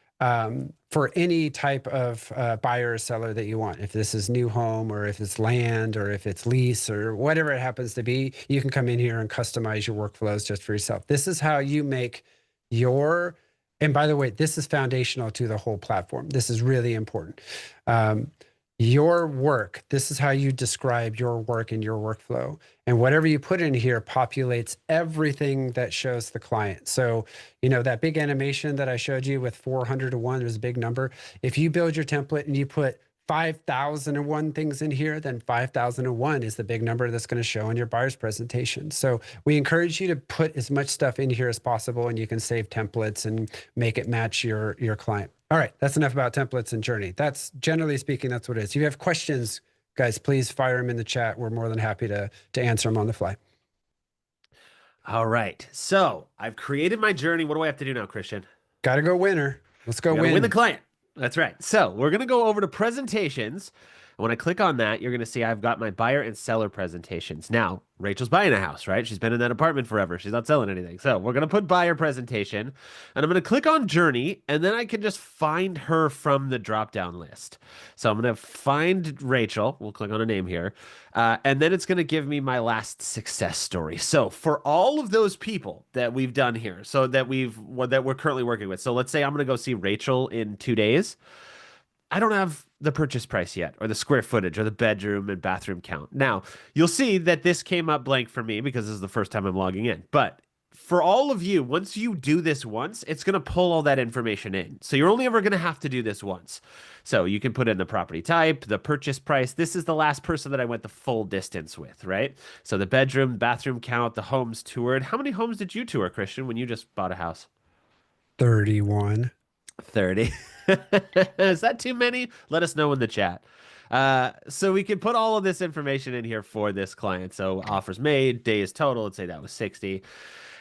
any type of buyer or seller that you want. If this is new home, or if it's land, or if it's lease, or whatever it happens to be, you can come in here and customize your workflows just for yourself. This is how you make your, and by the way, this is foundational to the whole platform. This is really important. Your work, this is how you describe your work and your workflow. And whatever you put in here populates everything that shows the client. So, you know, that big animation that I showed you with 400 to 1, there's a big number. If you build your template and you put 5,001 things in here, then 5,001 is the big number that's going to show in your buyer's presentation. So we encourage you to put as much stuff in here as possible, and you can save templates and make it match your client. All right, that's enough about templates and Journey. That's generally speaking, that's what it is. If you have questions, guys, please fire them in the chat. We're more than happy to answer them on the fly. All right. So I've created my journey. What do I have to do now, Christian? Got to go winner. Let's go win the client. That's right. So we're going to go over to presentations. And when I click on that, you're going to see I've got my buyer and seller presentations. Now, Rachel's buying a house, right? She's been in that apartment forever. She's not selling anything. So we're going to put buyer presentation, and I'm going to click on journey, and then I can just find her from the drop-down list. So I'm going to find Rachel. We'll click on a name here. And then it's going to give me my last success story. So for all of those people that we've done here, so that we're currently working with. So let's say I'm going to go see Rachel in 2 days. I don't have the purchase price yet, or the square footage, or the bedroom and bathroom count. Now, you'll see that this came up blank for me because this is the first time I'm logging in. But for all of you, once you do this once, it's going to pull all that information in. So you're only ever going to have to do this once. So you can put in the property type, the purchase price. This is the last person that I went the full distance with, right? So the bedroom, bathroom count, the homes toured. How many homes did you tour, Christian, when you just bought a house? 31. 30. Is that too many? Let us know in the chat. So we can put all of this information in here for this client. So offers made, days total, let's say that was 60.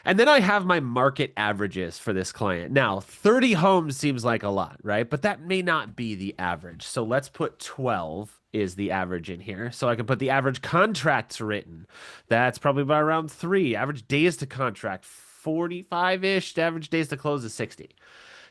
And then I have my market averages for this client. Now, 30 homes seems like a lot, right? But that may not be the average. So let's put 12 is the average in here. So I can put the average contracts written. That's probably about around 3. Average days to contract, 45-ish. The average days to close is 60.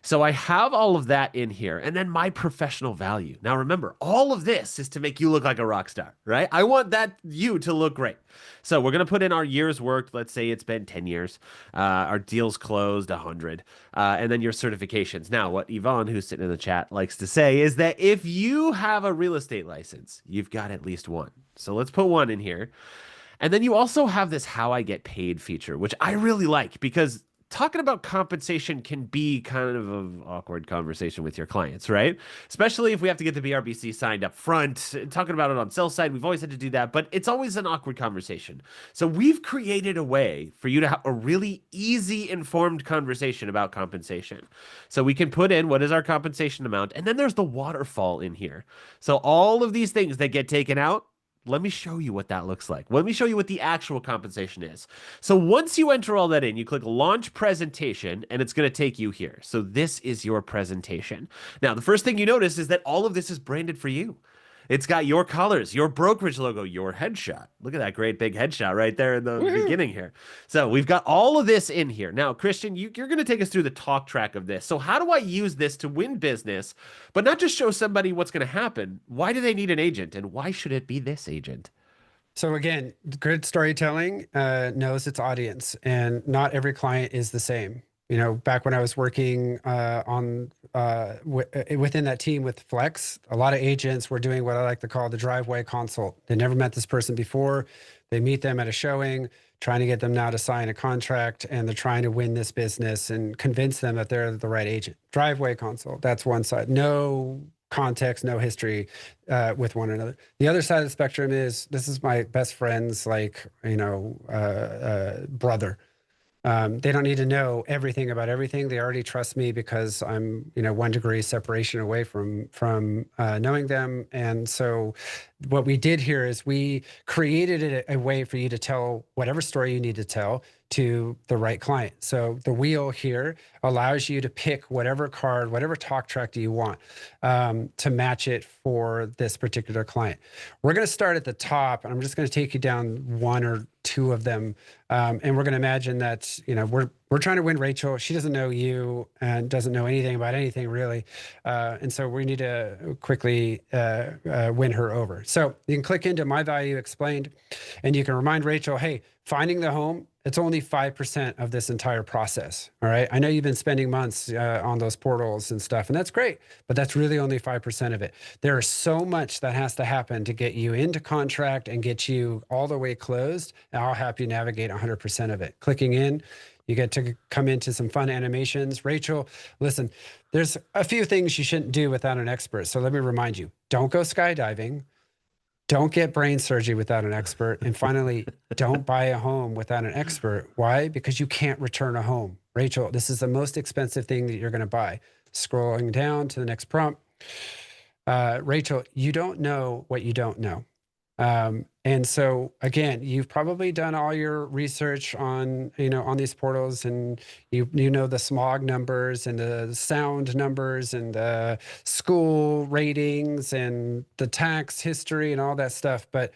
So I have all of that in here, and then my professional value. Now remember, all of this is to make you look like a rock star, right? I want you to look great. So we're going to put in our years worked. Let's say it's been 10 years. Our deals closed, 100. And then your certifications. Now, what Yvonne, who's sitting in the chat, likes to say is that if you have a real estate license, you've got at least one. So let's put 1 in here. And then you also have this how I get paid feature, which I really like, because talking about compensation can be kind of an awkward conversation with your clients, right? Especially if we have to get the BRBC signed up front. Talking about it on sell side, we've always had to do that, but it's always an awkward conversation. So we've created a way for you to have a really easy, informed conversation about compensation. So we can put in what is our compensation amount, and then there's the waterfall in here. So all of these things that get taken out, let me show you what that looks like. Let me show you what the actual compensation is. So once you enter all that in, you click launch presentation, and it's going to take you here. So this is your presentation. Now, the first thing you notice is that all of this is branded for you. It's got your colors, your brokerage logo, your headshot. Look at that great big headshot right there in the beginning here. So we've got all of this in here. Now, Christian, you're going to take us through the talk track of this. So how do I use this to win business, but not just show somebody what's going to happen? Why do they need an agent, and why should it be this agent? So again, good storytelling knows its audience, and not every client is the same. You know, back when I was working within that team with Flex, a lot of agents were doing what I like to call the driveway consult. They never met this person before. They meet them at a showing, trying to get them now to sign a contract, and they're trying to win this business and convince them that they're the right agent. Driveway consult, that's one side. No context, no history with one another. The other side of the spectrum is, this is my best friend's, like, brother. They don't need to know everything about everything. They already trust me because I'm, 1 degree separation away from knowing them. And so what we did here is we created a way for you to tell whatever story you need to tell to the right client. So the wheel here allows you to pick whatever card, whatever talk track do you want to match it for this particular client. We're going to start at the top, and I'm just going to take you down 1 or 2 of them. And we're going to imagine that, we're trying to win Rachel. She doesn't know you and doesn't know anything about anything really. And so we need to quickly win her over. So you can click into My Value Explained, and you can remind Rachel, hey, finding the home, it's only 5% of this entire process. All right. I know you've been spending months on those portals and stuff, and that's great, but that's really only 5% of it. There is so much that has to happen to get you into contract and get you all the way closed. And I'll help you navigate 100% of it. Clicking in, you get to come into some fun animations. Rachel, listen, there's a few things you shouldn't do without an expert. So let me remind you, don't go skydiving. Don't get brain surgery without an expert. And finally, don't buy a home without an expert. Why? Because you can't return a home. Rachel, this is the most expensive thing that you're going to buy. Scrolling down to the next prompt. Rachel, you don't know what you don't know. And so again, you've probably done all your research on, on these portals, and you know the smog numbers and the sound numbers and the school ratings and the tax history and all that stuff. But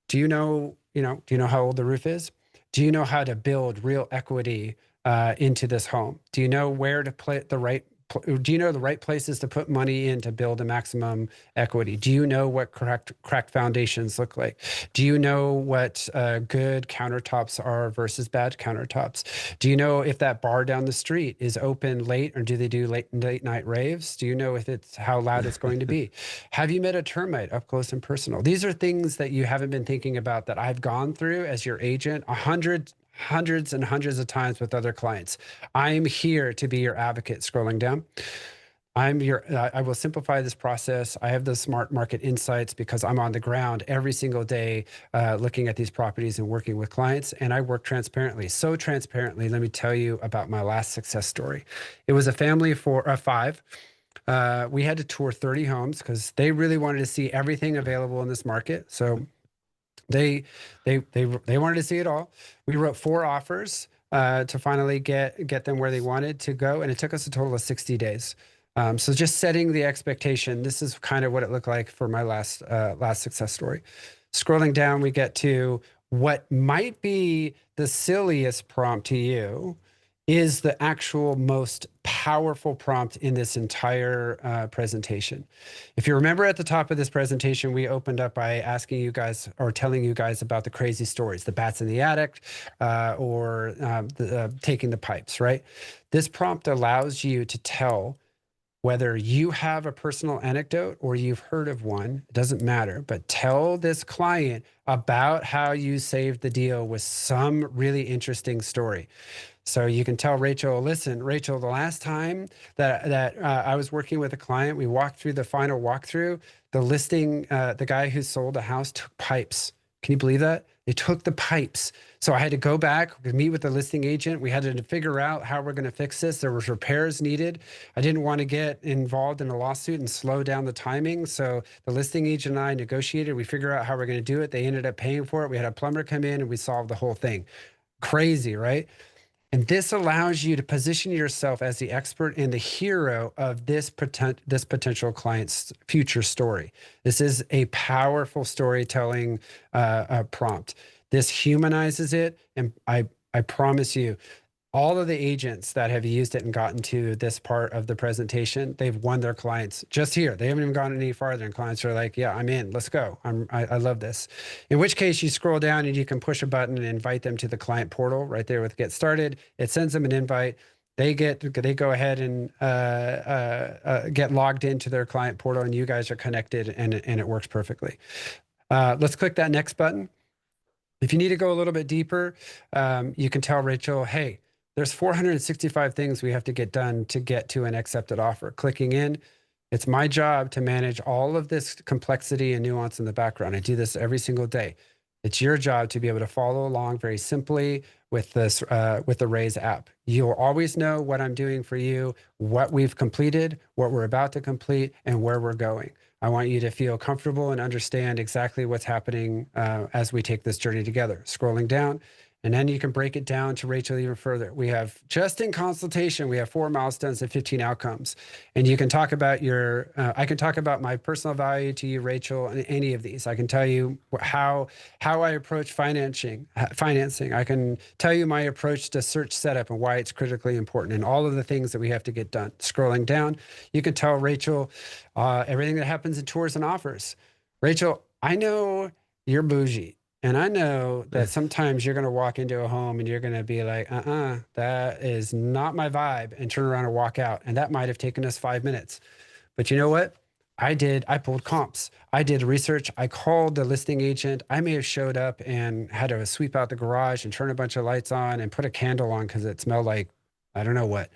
do you know how old the roof is? Do you know how to build real equity into this home? Do you know where to play do you know the right places to put money in to build a maximum equity? Do you know what cracked foundations look like? Do you know what good countertops are versus bad countertops? Do you know if that bar down the street is open late, or do they do late night raves? Do you know if it's how loud it's going to be? Have you met a termite up close and personal? These are things that you haven't been thinking about that I've gone through as your agent hundreds and hundreds of times with other clients. I'm here to be your advocate. Scrolling down. I will simplify this process. I have the smart market insights because I'm on the ground every single day looking at these properties and working with clients, and I work transparently. So transparently, let me tell you about my last success story. It was a family of 5. We had to tour 30 homes because they really wanted to see everything available in this market. So they wanted to see it all. We wrote 4 offers to finally get them where they wanted to go, and it took us a total of 60 days. So just setting the expectation. This is kind of what it looked like for my last success story. Scrolling down, we get to what might be the silliest prompt to you is the actual most powerful prompt in this entire presentation. If you remember at the top of this presentation, we opened up by asking you guys or telling you guys about the crazy stories, the bats in the attic or taking the pipes, right? This prompt allows you to tell whether you have a personal anecdote or you've heard of one, it doesn't matter, but tell this client about how you saved the deal with some really interesting story. So you can tell Rachel, listen, Rachel, the last time that I was working with a client, we walked through the final walkthrough, the guy who sold the house took pipes. Can you believe that? They took the pipes. So I had to go back, meet with the listing agent. We had to figure out how we're going to fix this. There was repairs needed. I didn't want to get involved in a lawsuit and slow down the timing. So the listing agent and I negotiated. We figured out how we're going to do it. They ended up paying for it. We had a plumber come in and we solved the whole thing. Crazy, right? And this allows you to position yourself as the expert and the hero of this potential client's future story. This is a powerful storytelling prompt. This humanizes it, and I promise you, all of the agents that have used it and gotten to this part of the presentation, they've won their clients just here. They haven't even gone any farther, and clients are like, yeah, I'm in, let's go. I love this. In which case you scroll down and you can push a button and invite them to the client portal right there with Get Started. It sends them an invite. They go ahead and get logged into their client portal, and you guys are connected, and it works perfectly. Let's click that next button. If you need to go a little bit deeper, you can tell Rachel, hey, there's 465 things we have to get done to get to an accepted offer. Clicking in, it's my job to manage all of this complexity and nuance in the background. I do this every single day. It's your job to be able to follow along very simply with this with the Rayse app. You'll always know what I'm doing for you, what we've completed, what we're about to complete, and where we're going. I want you to feel comfortable and understand exactly what's happening as we take this journey together. Scrolling down, and then you can break it down to Rachel even further. We have, just in consultation, we have 4 milestones and 15 outcomes. And you can talk about I can talk about my personal value to you, Rachel, in any of these. I can tell you how I approach financing. I can tell you my approach to search setup and why it's critically important and all of the things that we have to get done. Scrolling down, you can tell Rachel everything that happens in tours and offers. Rachel, I know you're bougie. And I know that sometimes you're going to walk into a home and you're going to be like, that is not my vibe, and turn around and walk out. And that might have taken us 5 minutes. But you know what? I pulled comps. I did research. I called the listing agent. I may have showed up and had to sweep out the garage and turn a bunch of lights on and put a candle on because it smelled like, I don't know what.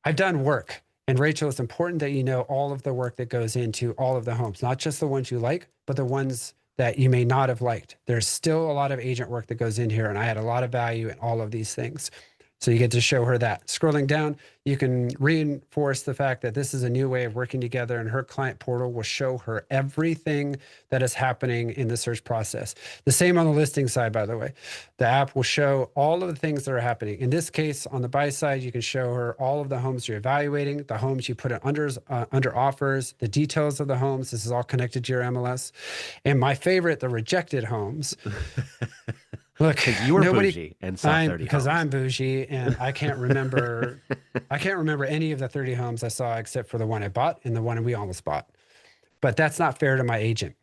I've done work. And Rachel, it's important that you know all of the work that goes into all of the homes, not just the ones you like, but the ones that you may not have liked. There's still a lot of agent work that goes in here, and I had a lot of value in all of these things. So you get to show her that. Scrolling down, you can reinforce the fact that this is a new way of working together, and her client portal will show her everything that is happening in the search process. The same on the listing side, by the way. The app will show all of the things that are happening. In this case, on the buy side, you can show her all of the homes you're evaluating, the homes you put in under offers, the details of the homes. This is all connected to your MLS. And my favorite, the rejected homes. Look, you were bougie and saw 30 because homes. I'm bougie and I can't remember. I can't remember any of the 30 homes I saw except for the one I bought and the one we almost bought. But that's not fair to my agent.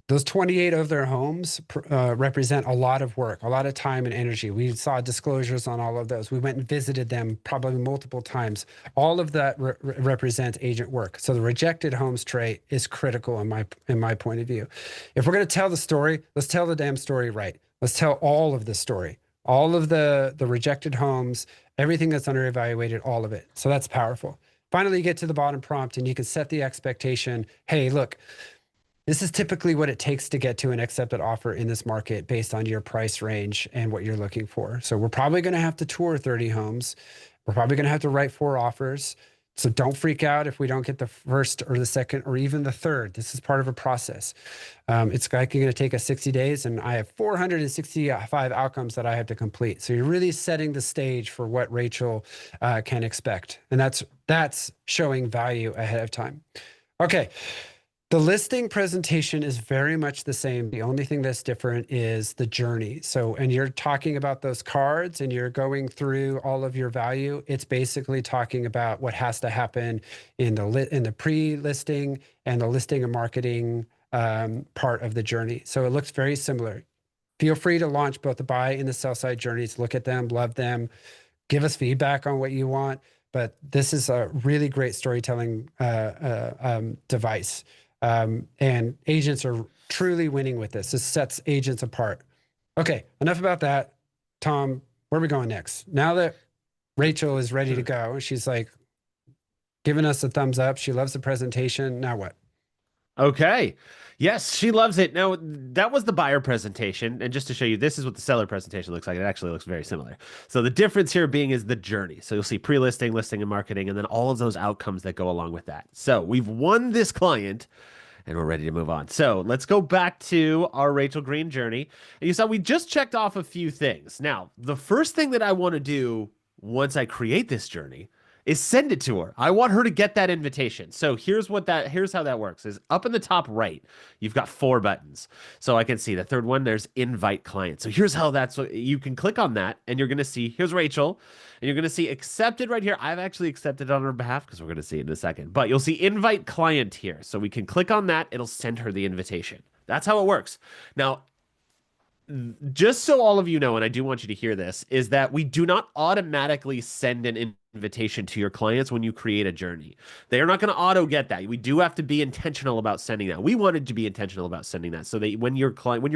Those 28 of their homes represent a lot of work, a lot of time and energy. We saw disclosures on all of those. We went and visited them probably multiple times. All of that represents agent work. So the rejected homes trait is critical in my point of view. If we're going to tell the story, let's tell the damn story right. Let's tell all of the story, all of the rejected homes, everything that's under evaluated, all of it. So that's powerful. Finally, you get to the bottom prompt and you can set the expectation. Hey, look, this is typically what it takes to get to an accepted offer in this market based on your price range and what you're looking for. So we're probably going to have to tour 30 homes. We're probably going to have to write 4 offers. So don't freak out if we don't get the first or the second or even the third. This is part of a process. It's likely going to take us 60 days, and I have 465 outcomes that I have to complete. So you're really setting the stage for what Rachel can expect. And that's showing value ahead of time. Okay. The listing presentation is very much the same. The only thing that's different is the journey. So, and you're talking about those cards and you're going through all of your value. It's basically talking about what has to happen in the pre-listing and the listing and marketing part of the journey. So it looks very similar. Feel free to launch both the buy and the sell side journeys. Look at them, love them, give us feedback on what you want. But this is a really great storytelling device. And agents are truly winning with this. This sets agents apart. Okay, enough about that. Tom, where are we going next? Now that Rachel is ready to go, she's like giving us a thumbs up. She loves the presentation. Now what? Okay. Yes, she loves it. Now, that was the buyer presentation. And just to show you, this is what the seller presentation looks like. It actually looks very similar. So the difference here being is the journey. So you'll see pre-listing, listing, and marketing, and then all of those outcomes that go along with that. So we've won this client, and we're ready to move on. So let's go back to our Rachel Green journey. And you saw we just checked off a few things. Now, the first thing that I want to do once I create this journey is send it to her. I want her to get that invitation. So here's how that works is up in the top right, you've got 4 buttons. So I can see the third one, there's invite client. So here's how you can click on that and you're going to see, here's Rachel, and you're going to see accepted right here. I've actually accepted on her behalf because we're going to see it in a second, but you'll see invite client here. So we can click on that. It'll send her the invitation. That's how it works. Now, just so all of you know, and I do want you to hear this, is that we do not automatically send an invitation to your clients when you create a journey. They are not going to auto get that. We do have to be intentional about sending that. We wanted to be intentional about sending that so that when you're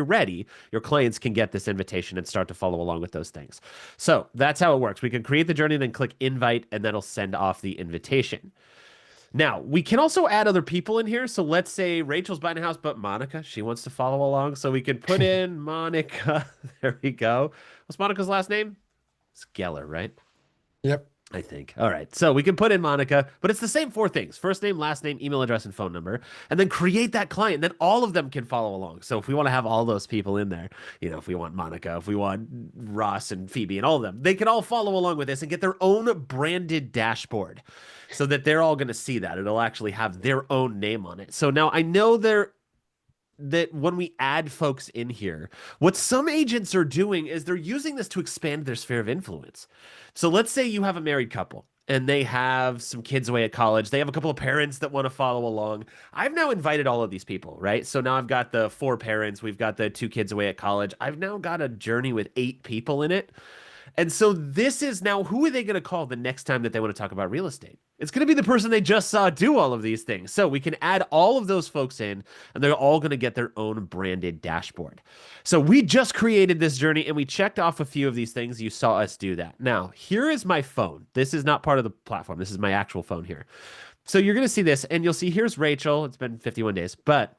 ready, your clients can get this invitation and start to follow along with those things. So that's how it works. We can create the journey, then click invite, and that'll send off the invitation. Now, we can also add other people in here. So let's say Rachel's buying a house, but Monica, she wants to follow along. So we can put in Monica. There we go. What's Monica's last name? It's Geller, right? Yep. I think. All right. So we can put in Monica, but it's the same 4 things: first name, last name, email address, and phone number. And then create that client. Then all of them can follow along. So if we want to have all those people in there, if we want Monica, if we want Ross and Phoebe and all of them, they can all follow along with this and get their own branded dashboard so that they're all going to see that. It'll actually have their own name on it. So now I know that when we add folks in here, what some agents are doing is they're using this to expand their sphere of influence. So let's say you have a married couple and they have some kids away at college. They have a couple of parents that want to follow along. I've now invited all of these people, right? So now I've got the 4 parents. We've got the 2 kids away at college. I've now got a journey with 8 people in it. And so this is now, who are they going to call the next time that they want to talk about real estate? It's going to be the person they just saw do all of these things. So we can add all of those folks in, and they're all going to get their own branded dashboard. So we just created this journey, and we checked off a few of these things. You saw us do that. Now, here is my phone. This is not part of the platform. This is my actual phone here. So you're going to see this, and you'll see here's Rachel. It's been 51 days, but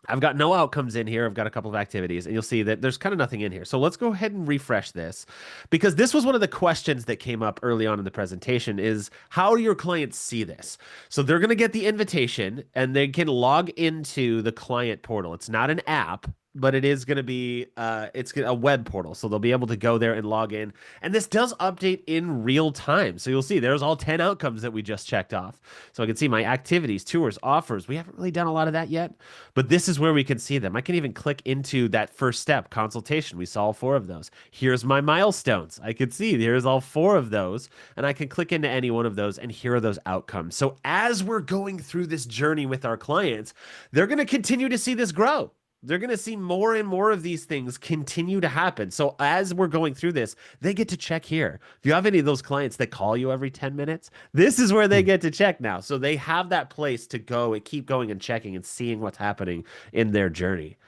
I've got no outcomes in here. I've got a couple of activities, and you'll see that there's kind of nothing in here. So let's go ahead and refresh this, because this was one of the questions that came up early on in the presentation is, how do your clients see this? So they're going to get the invitation, and they can log into the client portal. It's not an app, but it is going to be it's a web portal. So they'll be able to go there and log in. And this does update in real time. So you'll see there's all 10 outcomes that we just checked off. So I can see my activities, tours, offers. We haven't really done a lot of that yet, but this is where we can see them. I can even click into that first step, consultation. We saw all 4 of those. Here's my milestones. I can see here's all 4 of those, and I can click into any one of those, and here are those outcomes. So as we're going through this journey with our clients, they're going to continue to see this grow. They're going to see more and more of these things continue to happen. So as we're going through this, they get to check here. If you have any of those clients that call you every 10 minutes, this is where they get to check now. So they have that place to go and keep going and checking and seeing what's happening in their journey.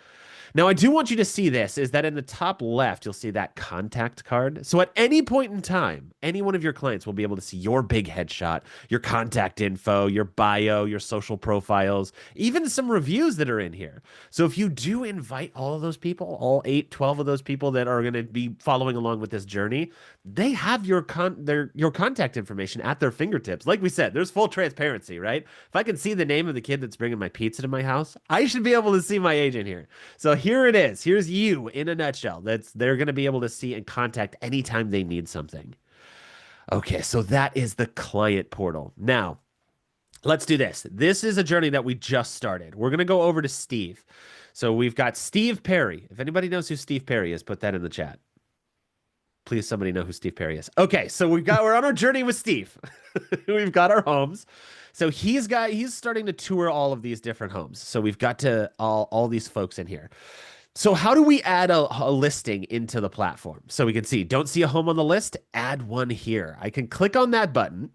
Now, I do want you to see this, is that in the top left, you'll see that contact card. So at any point in time, any one of your clients will be able to see your big headshot, your contact info, your bio, your social profiles, even some reviews that are in here. So if you do invite all of those people, all 8, 12 of those people that are going to be following along with this journey, they have your contact information at their fingertips. Like we said, there's full transparency, right? If I can see the name of the kid that's bringing my pizza to my house, I should be able to see my agent here. So here it is. Here's you in a nutshell. They're going to be able to see and contact anytime they need something. Okay, so that is the client portal. Now, let's do this. This is a journey that we just started. We're going to go over to Steve. So we've got Steve Perry. If anybody knows who Steve Perry is, put that in the chat. Please, somebody know who Steve Perry is. Okay, so we're on our journey with Steve. We've got our homes. So he's starting to tour all of these different homes. So we've got to all these folks in here. So how do we add a listing into the platform? So we can see, don't see a home on the list, add one here. I can click on that button,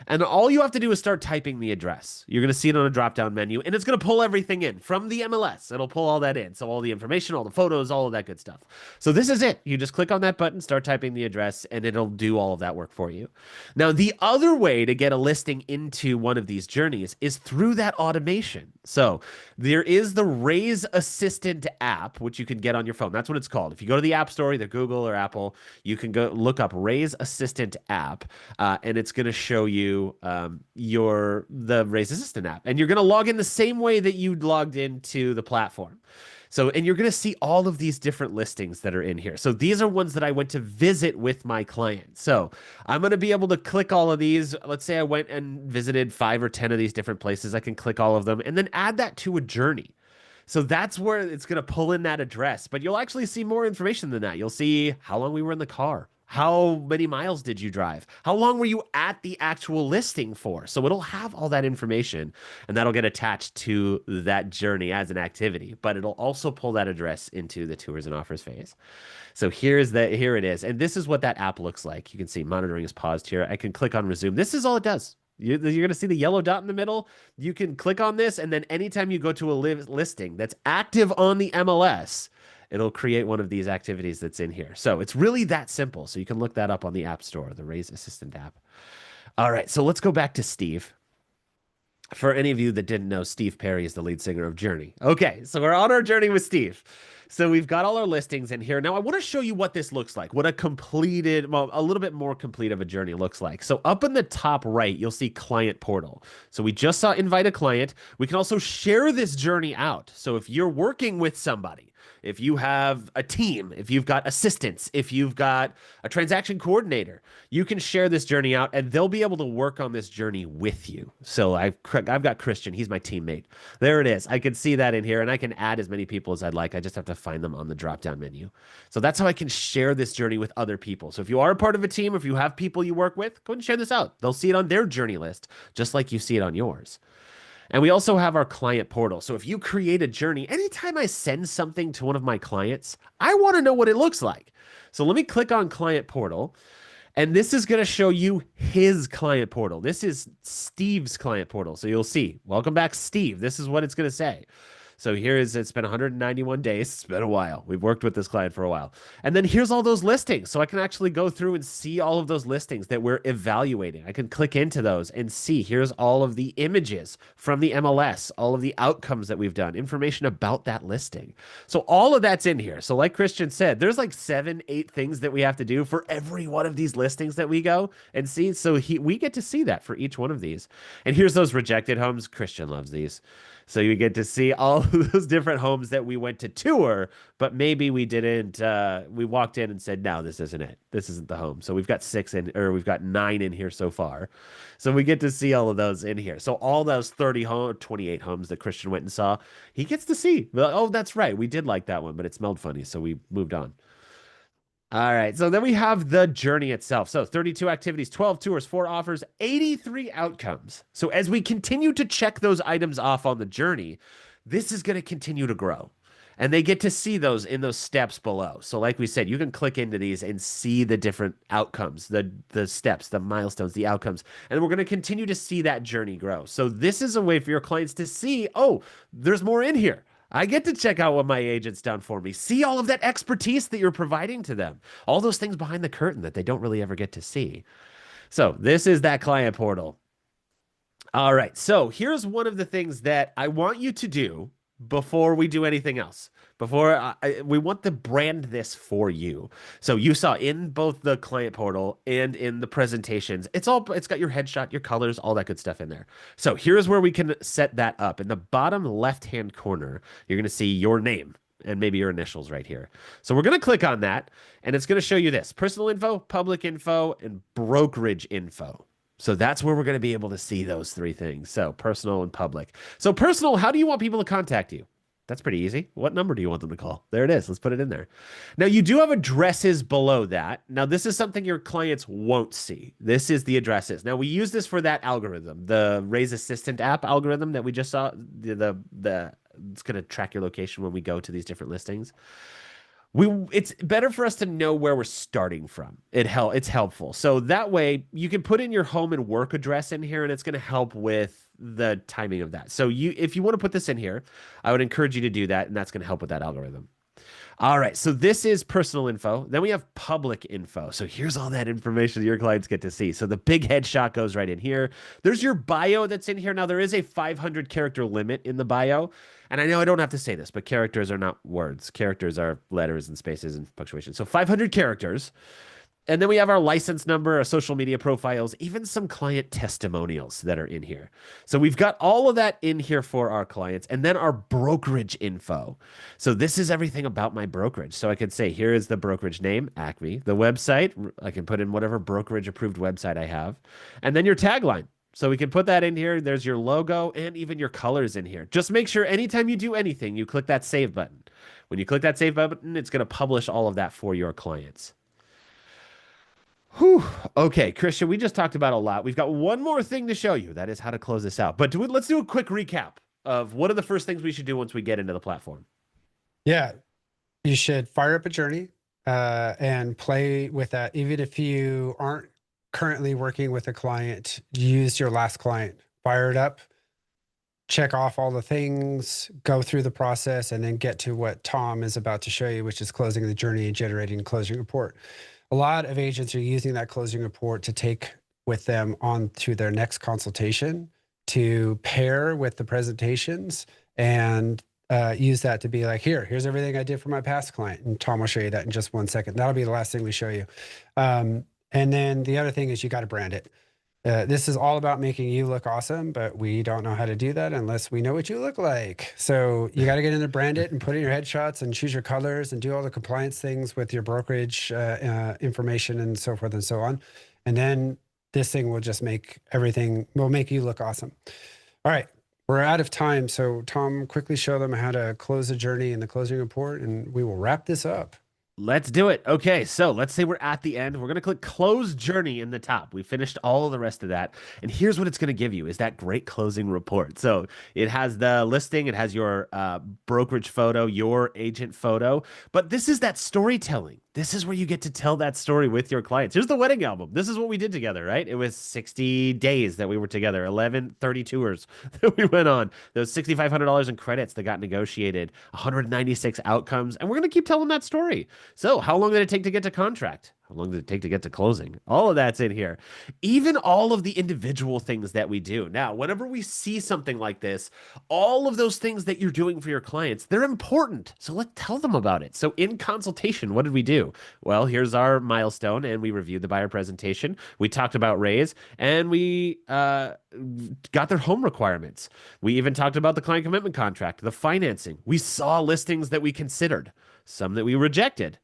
and all you have to do is start typing the address. You're going to see it on a drop-down menu, and it's going to pull everything in from the MLS. It'll pull all that in. So all the information, all the photos, all of that good stuff. So this is it. You just click on that button, start typing the address, and it'll do all of that work for you. Now, the other way to get a listing into one of these journeys is through that automation. So there is the Rayse Assistant app, which you can get on your phone. That's what it's called. If you go to the App Store, either Google or Apple, you can go look up Rayse Assistant app, and it's going to show you the Rayse Assistant app, and you're going to log in the same way that you logged into the platform. So, and you're going to see all of these different listings that are in here. So these are ones that I went to visit with my client. So I'm going to be able to click all of these. Let's say I went and visited 5 or 10 of these different places. I can click all of them and then add that to a journey. So that's where it's going to pull in that address, but you'll actually see more information than that. You'll see how long we were in the car. How many miles did you drive? How long were you at the actual listing for? So it'll have all that information, and that'll get attached to that journey as an activity, but it'll also pull that address into the tours and offers phase. So here it is. And this is what that app looks like. You can see monitoring is paused here. I can click on resume. This is all it does. You're going to see the yellow dot in the middle. You can click on this, and then anytime you go to a listing that's active on the MLS, it'll create one of these activities that's in here. So it's really that simple. So you can look that up on the App Store, the Rayse Assistant app. All right, so let's go back to Steve. For any of you that didn't know, Steve Perry is the lead singer of Journey. Okay, so we're on our journey with Steve. So we've got all our listings in here. Now I want to show you what this looks like, what a completed, well, a little bit more complete of a journey looks like. So up in the top right, you'll see Client Portal. So we just saw Invite a Client. We can also share this journey out. So if you're working with somebody, if you have a team, if you've got assistants, if you've got a transaction coordinator, you can share this journey out and they'll be able to work on this journey with you. So I've got Christian. He's my teammate. There it is. I can see that in here and I can add as many people as I'd like. I just have to find them on the drop-down menu. So that's how I can share this journey with other people. So if you are a part of a team, if you have people you work with, go ahead and share this out. They'll see it on their journey list, just like you see it on yours. And we also have our client portal. So if you create a journey, anytime I send something to one of my clients, I want to know what it looks like. So let me click on client portal. And this is going to show you his client portal. This is Steve's client portal. So you'll see, welcome back, Steve. This is what it's going to say. So here is, it's been 191 days. It's been a while. We've worked with this client for a while. And then here's all those listings. So I can actually go through and see all of those listings that we're evaluating. I can click into those and see, here's all of the images from the MLS, all of the outcomes that we've done, information about that listing. So all of that's in here. So like Christian said, there's like 7, 8 things that we have to do for every one of these listings that we go and see. So we get to see that for each one of these. And here's those rejected homes. Christian loves these. So you get to see all of those different homes that we went to tour, but maybe we didn't, we walked in and said, no, this isn't it. This isn't the home. So we've got 9 in here so far. So we get to see all of those in here. So all those 28 homes that Christian went and saw, he gets to see, oh, that's right. We did like that one, but it smelled funny. So we moved on. All right, so then we have the journey itself. So 32 activities, 12 tours, 4 offers, 83 outcomes. So as we continue to check those items off on the journey, this is going to continue to grow. And they get to see those in those steps below. So like we said, you can click into these and see the different outcomes, the steps, the milestones, the outcomes. And we're going to continue to see that journey grow. So this is a way for your clients to see, oh, there's more in here. I get to check out what my agent's done for me. See all of that expertise that you're providing to them. All those things behind the curtain that they don't really ever get to see. So this is that client portal. All right. So here's one of the things that I want you to do before we do anything else. Before we want to brand this for you. So you saw in both the client portal and in the presentations, it's got your headshot, your colors, all that good stuff in there. So here's where we can set that up. In the bottom left-hand corner, you're going to see your name and maybe your initials right here. So we're going to click on that and it's going to show you this: personal info, public info, and brokerage info. So that's where we're going to be able to see those 3 things. So personal and public. So personal, how do you want people to contact you? That's pretty easy. What number do you want them to call? There it is. Let's put it in there. Now, you do have addresses below that. Now, this is something your clients won't see. This is the addresses. Now, we use this for that algorithm, the Rayse Assistant app algorithm that we just saw. It's going to track your location when we go to these different listings. It's better for us to know where we're starting from. It's helpful. So that way you can put in your home and work address in here and it's going to help with the timing of that. So if you want to put this in here, I would encourage you to do that. And that's going to help with that algorithm. All right. So this is personal info. Then we have public info. So here's all that information that your clients get to see. So the big headshot goes right in here. There's your bio that's in here. Now there is a 500 character limit in the bio. And I know I don't have to say this, but characters are not words. Characters are letters and spaces and punctuation. So 500 characters. And then we have our license number, our social media profiles, even some client testimonials that are in here. So we've got all of that in here for our clients. And then our brokerage info. So this is everything about my brokerage. So I could say, here is the brokerage name, Acme. The website, I can put in whatever brokerage approved website I have. And then your tagline. So we can put that in here. There's your logo and even your colors in here. Just make sure anytime you do anything, you click that save button. When you click that save button, it's going to publish all of that for your clients. Whew. Okay, Christian, we just talked about a lot. We've got one more thing to show you. That is how to close this out. But let's do a quick recap of what are the first things we should do once we get into the platform. Yeah, you should fire up a journey and play with that. Even if you aren't currently working with a client, use your last client, fire it up, check off all the things, go through the process, and then get to what Tom is about to show you, which is closing the journey and generating a closing report. A lot of agents are using that closing report to take with them on to their next consultation to pair with the presentations and use that to be like, here's everything I did for my past client. And Tom will show you that in just 1 second. That'll be the last thing we show you. And then the other thing is you got to brand it. This is all about making you look awesome, but we don't know how to do that unless we know what you look like. So you got to get in there, brand it, and put in your headshots and choose your colors and do all the compliance things with your brokerage information and so forth and so on. And then this thing will just make will make you look awesome. All right. We're out of time. So Tom, quickly show them how to close the journey in the closing report, and we will wrap this up. Let's do it. Okay, so let's say we're at the end. We're going to click close journey in the top. We finished all of the rest of that. And here's what it's going to give you is that great closing report. So it has the listing. It has your brokerage photo, your agent photo. But this is that storytelling. This is where you get to tell that story with your clients. Here's the wedding album. This is what we did together, right? It was 60 days that we were together, 11 32ers that we went on. Those $6,500 in credits that got negotiated, 196 outcomes. And we're going to keep telling that story. So how long did it take to get to contract? How long did it take to get to closing? All of that's in here. Even all of the individual things that we do. Now, whenever we see something like this, all of those things that you're doing for your clients, they're important. So let's tell them about it. So in consultation, what did we do? Well, here's our milestone, and we reviewed the buyer presentation. We talked about Rayse, and we got their home requirements. We even talked about the client commitment contract, the financing. We saw listings that we considered, some that we rejected.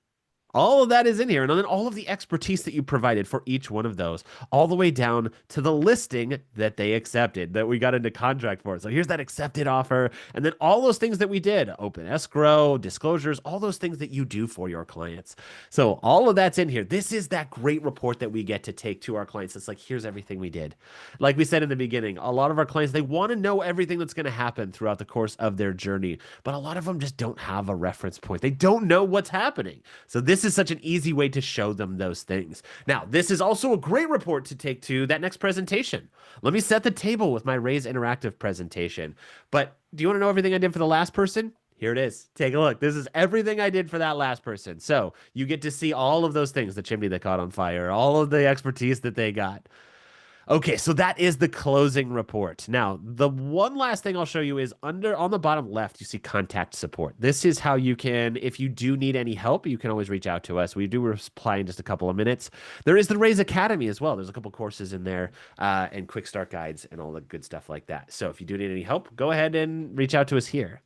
All of that is in here. And then all of the expertise that you provided for each one of those, all the way down to the listing that they accepted, that we got into contract for. So here's that accepted offer. And then all those things that we did, open escrow, disclosures, all those things that you do for your clients. So all of that's in here. This is that great report that we get to take to our clients. It's like, here's everything we did. Like we said in the beginning, a lot of our clients, they want to know everything that's going to happen throughout the course of their journey. But a lot of them just don't have a reference point. They don't know what's happening. So this is such an easy way to show them those things. Now, this is also a great report to take to that next presentation. Let me set the table with my Rayse interactive presentation. But do you want to know everything I did for the last person? Here it is. Take a look. This is everything I did for that last person. So you get to see all of those things, the chimney that caught on fire, all of the expertise that they got. Okay, so that is the closing report. Now, the one last thing I'll show you is on the bottom left, you see contact support. This is how you can, if you do need any help, you can always reach out to us. We do reply in just a couple of minutes. There is the Rayse Academy as well. There's a couple courses in there and quick start guides and all the good stuff like that. So if you do need any help, go ahead and reach out to us here.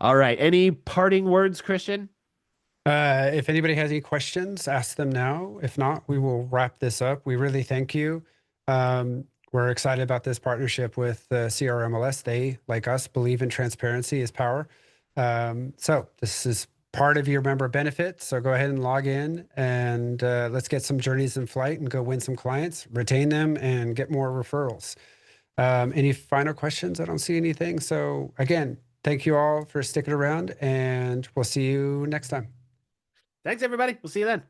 All right, any parting words, Christian? If anybody has any questions, ask them now. If not, we will wrap this up. We really thank you. We're excited about this partnership with CRMLS. They, like us, believe in transparency is power. So this is part of your member benefit. So go ahead and log in and let's get some journeys in flight and go win some clients, retain them, and get more referrals. Any final questions? I don't see anything. So again, thank you all for sticking around, and we'll see you next time. Thanks, everybody. We'll see you then.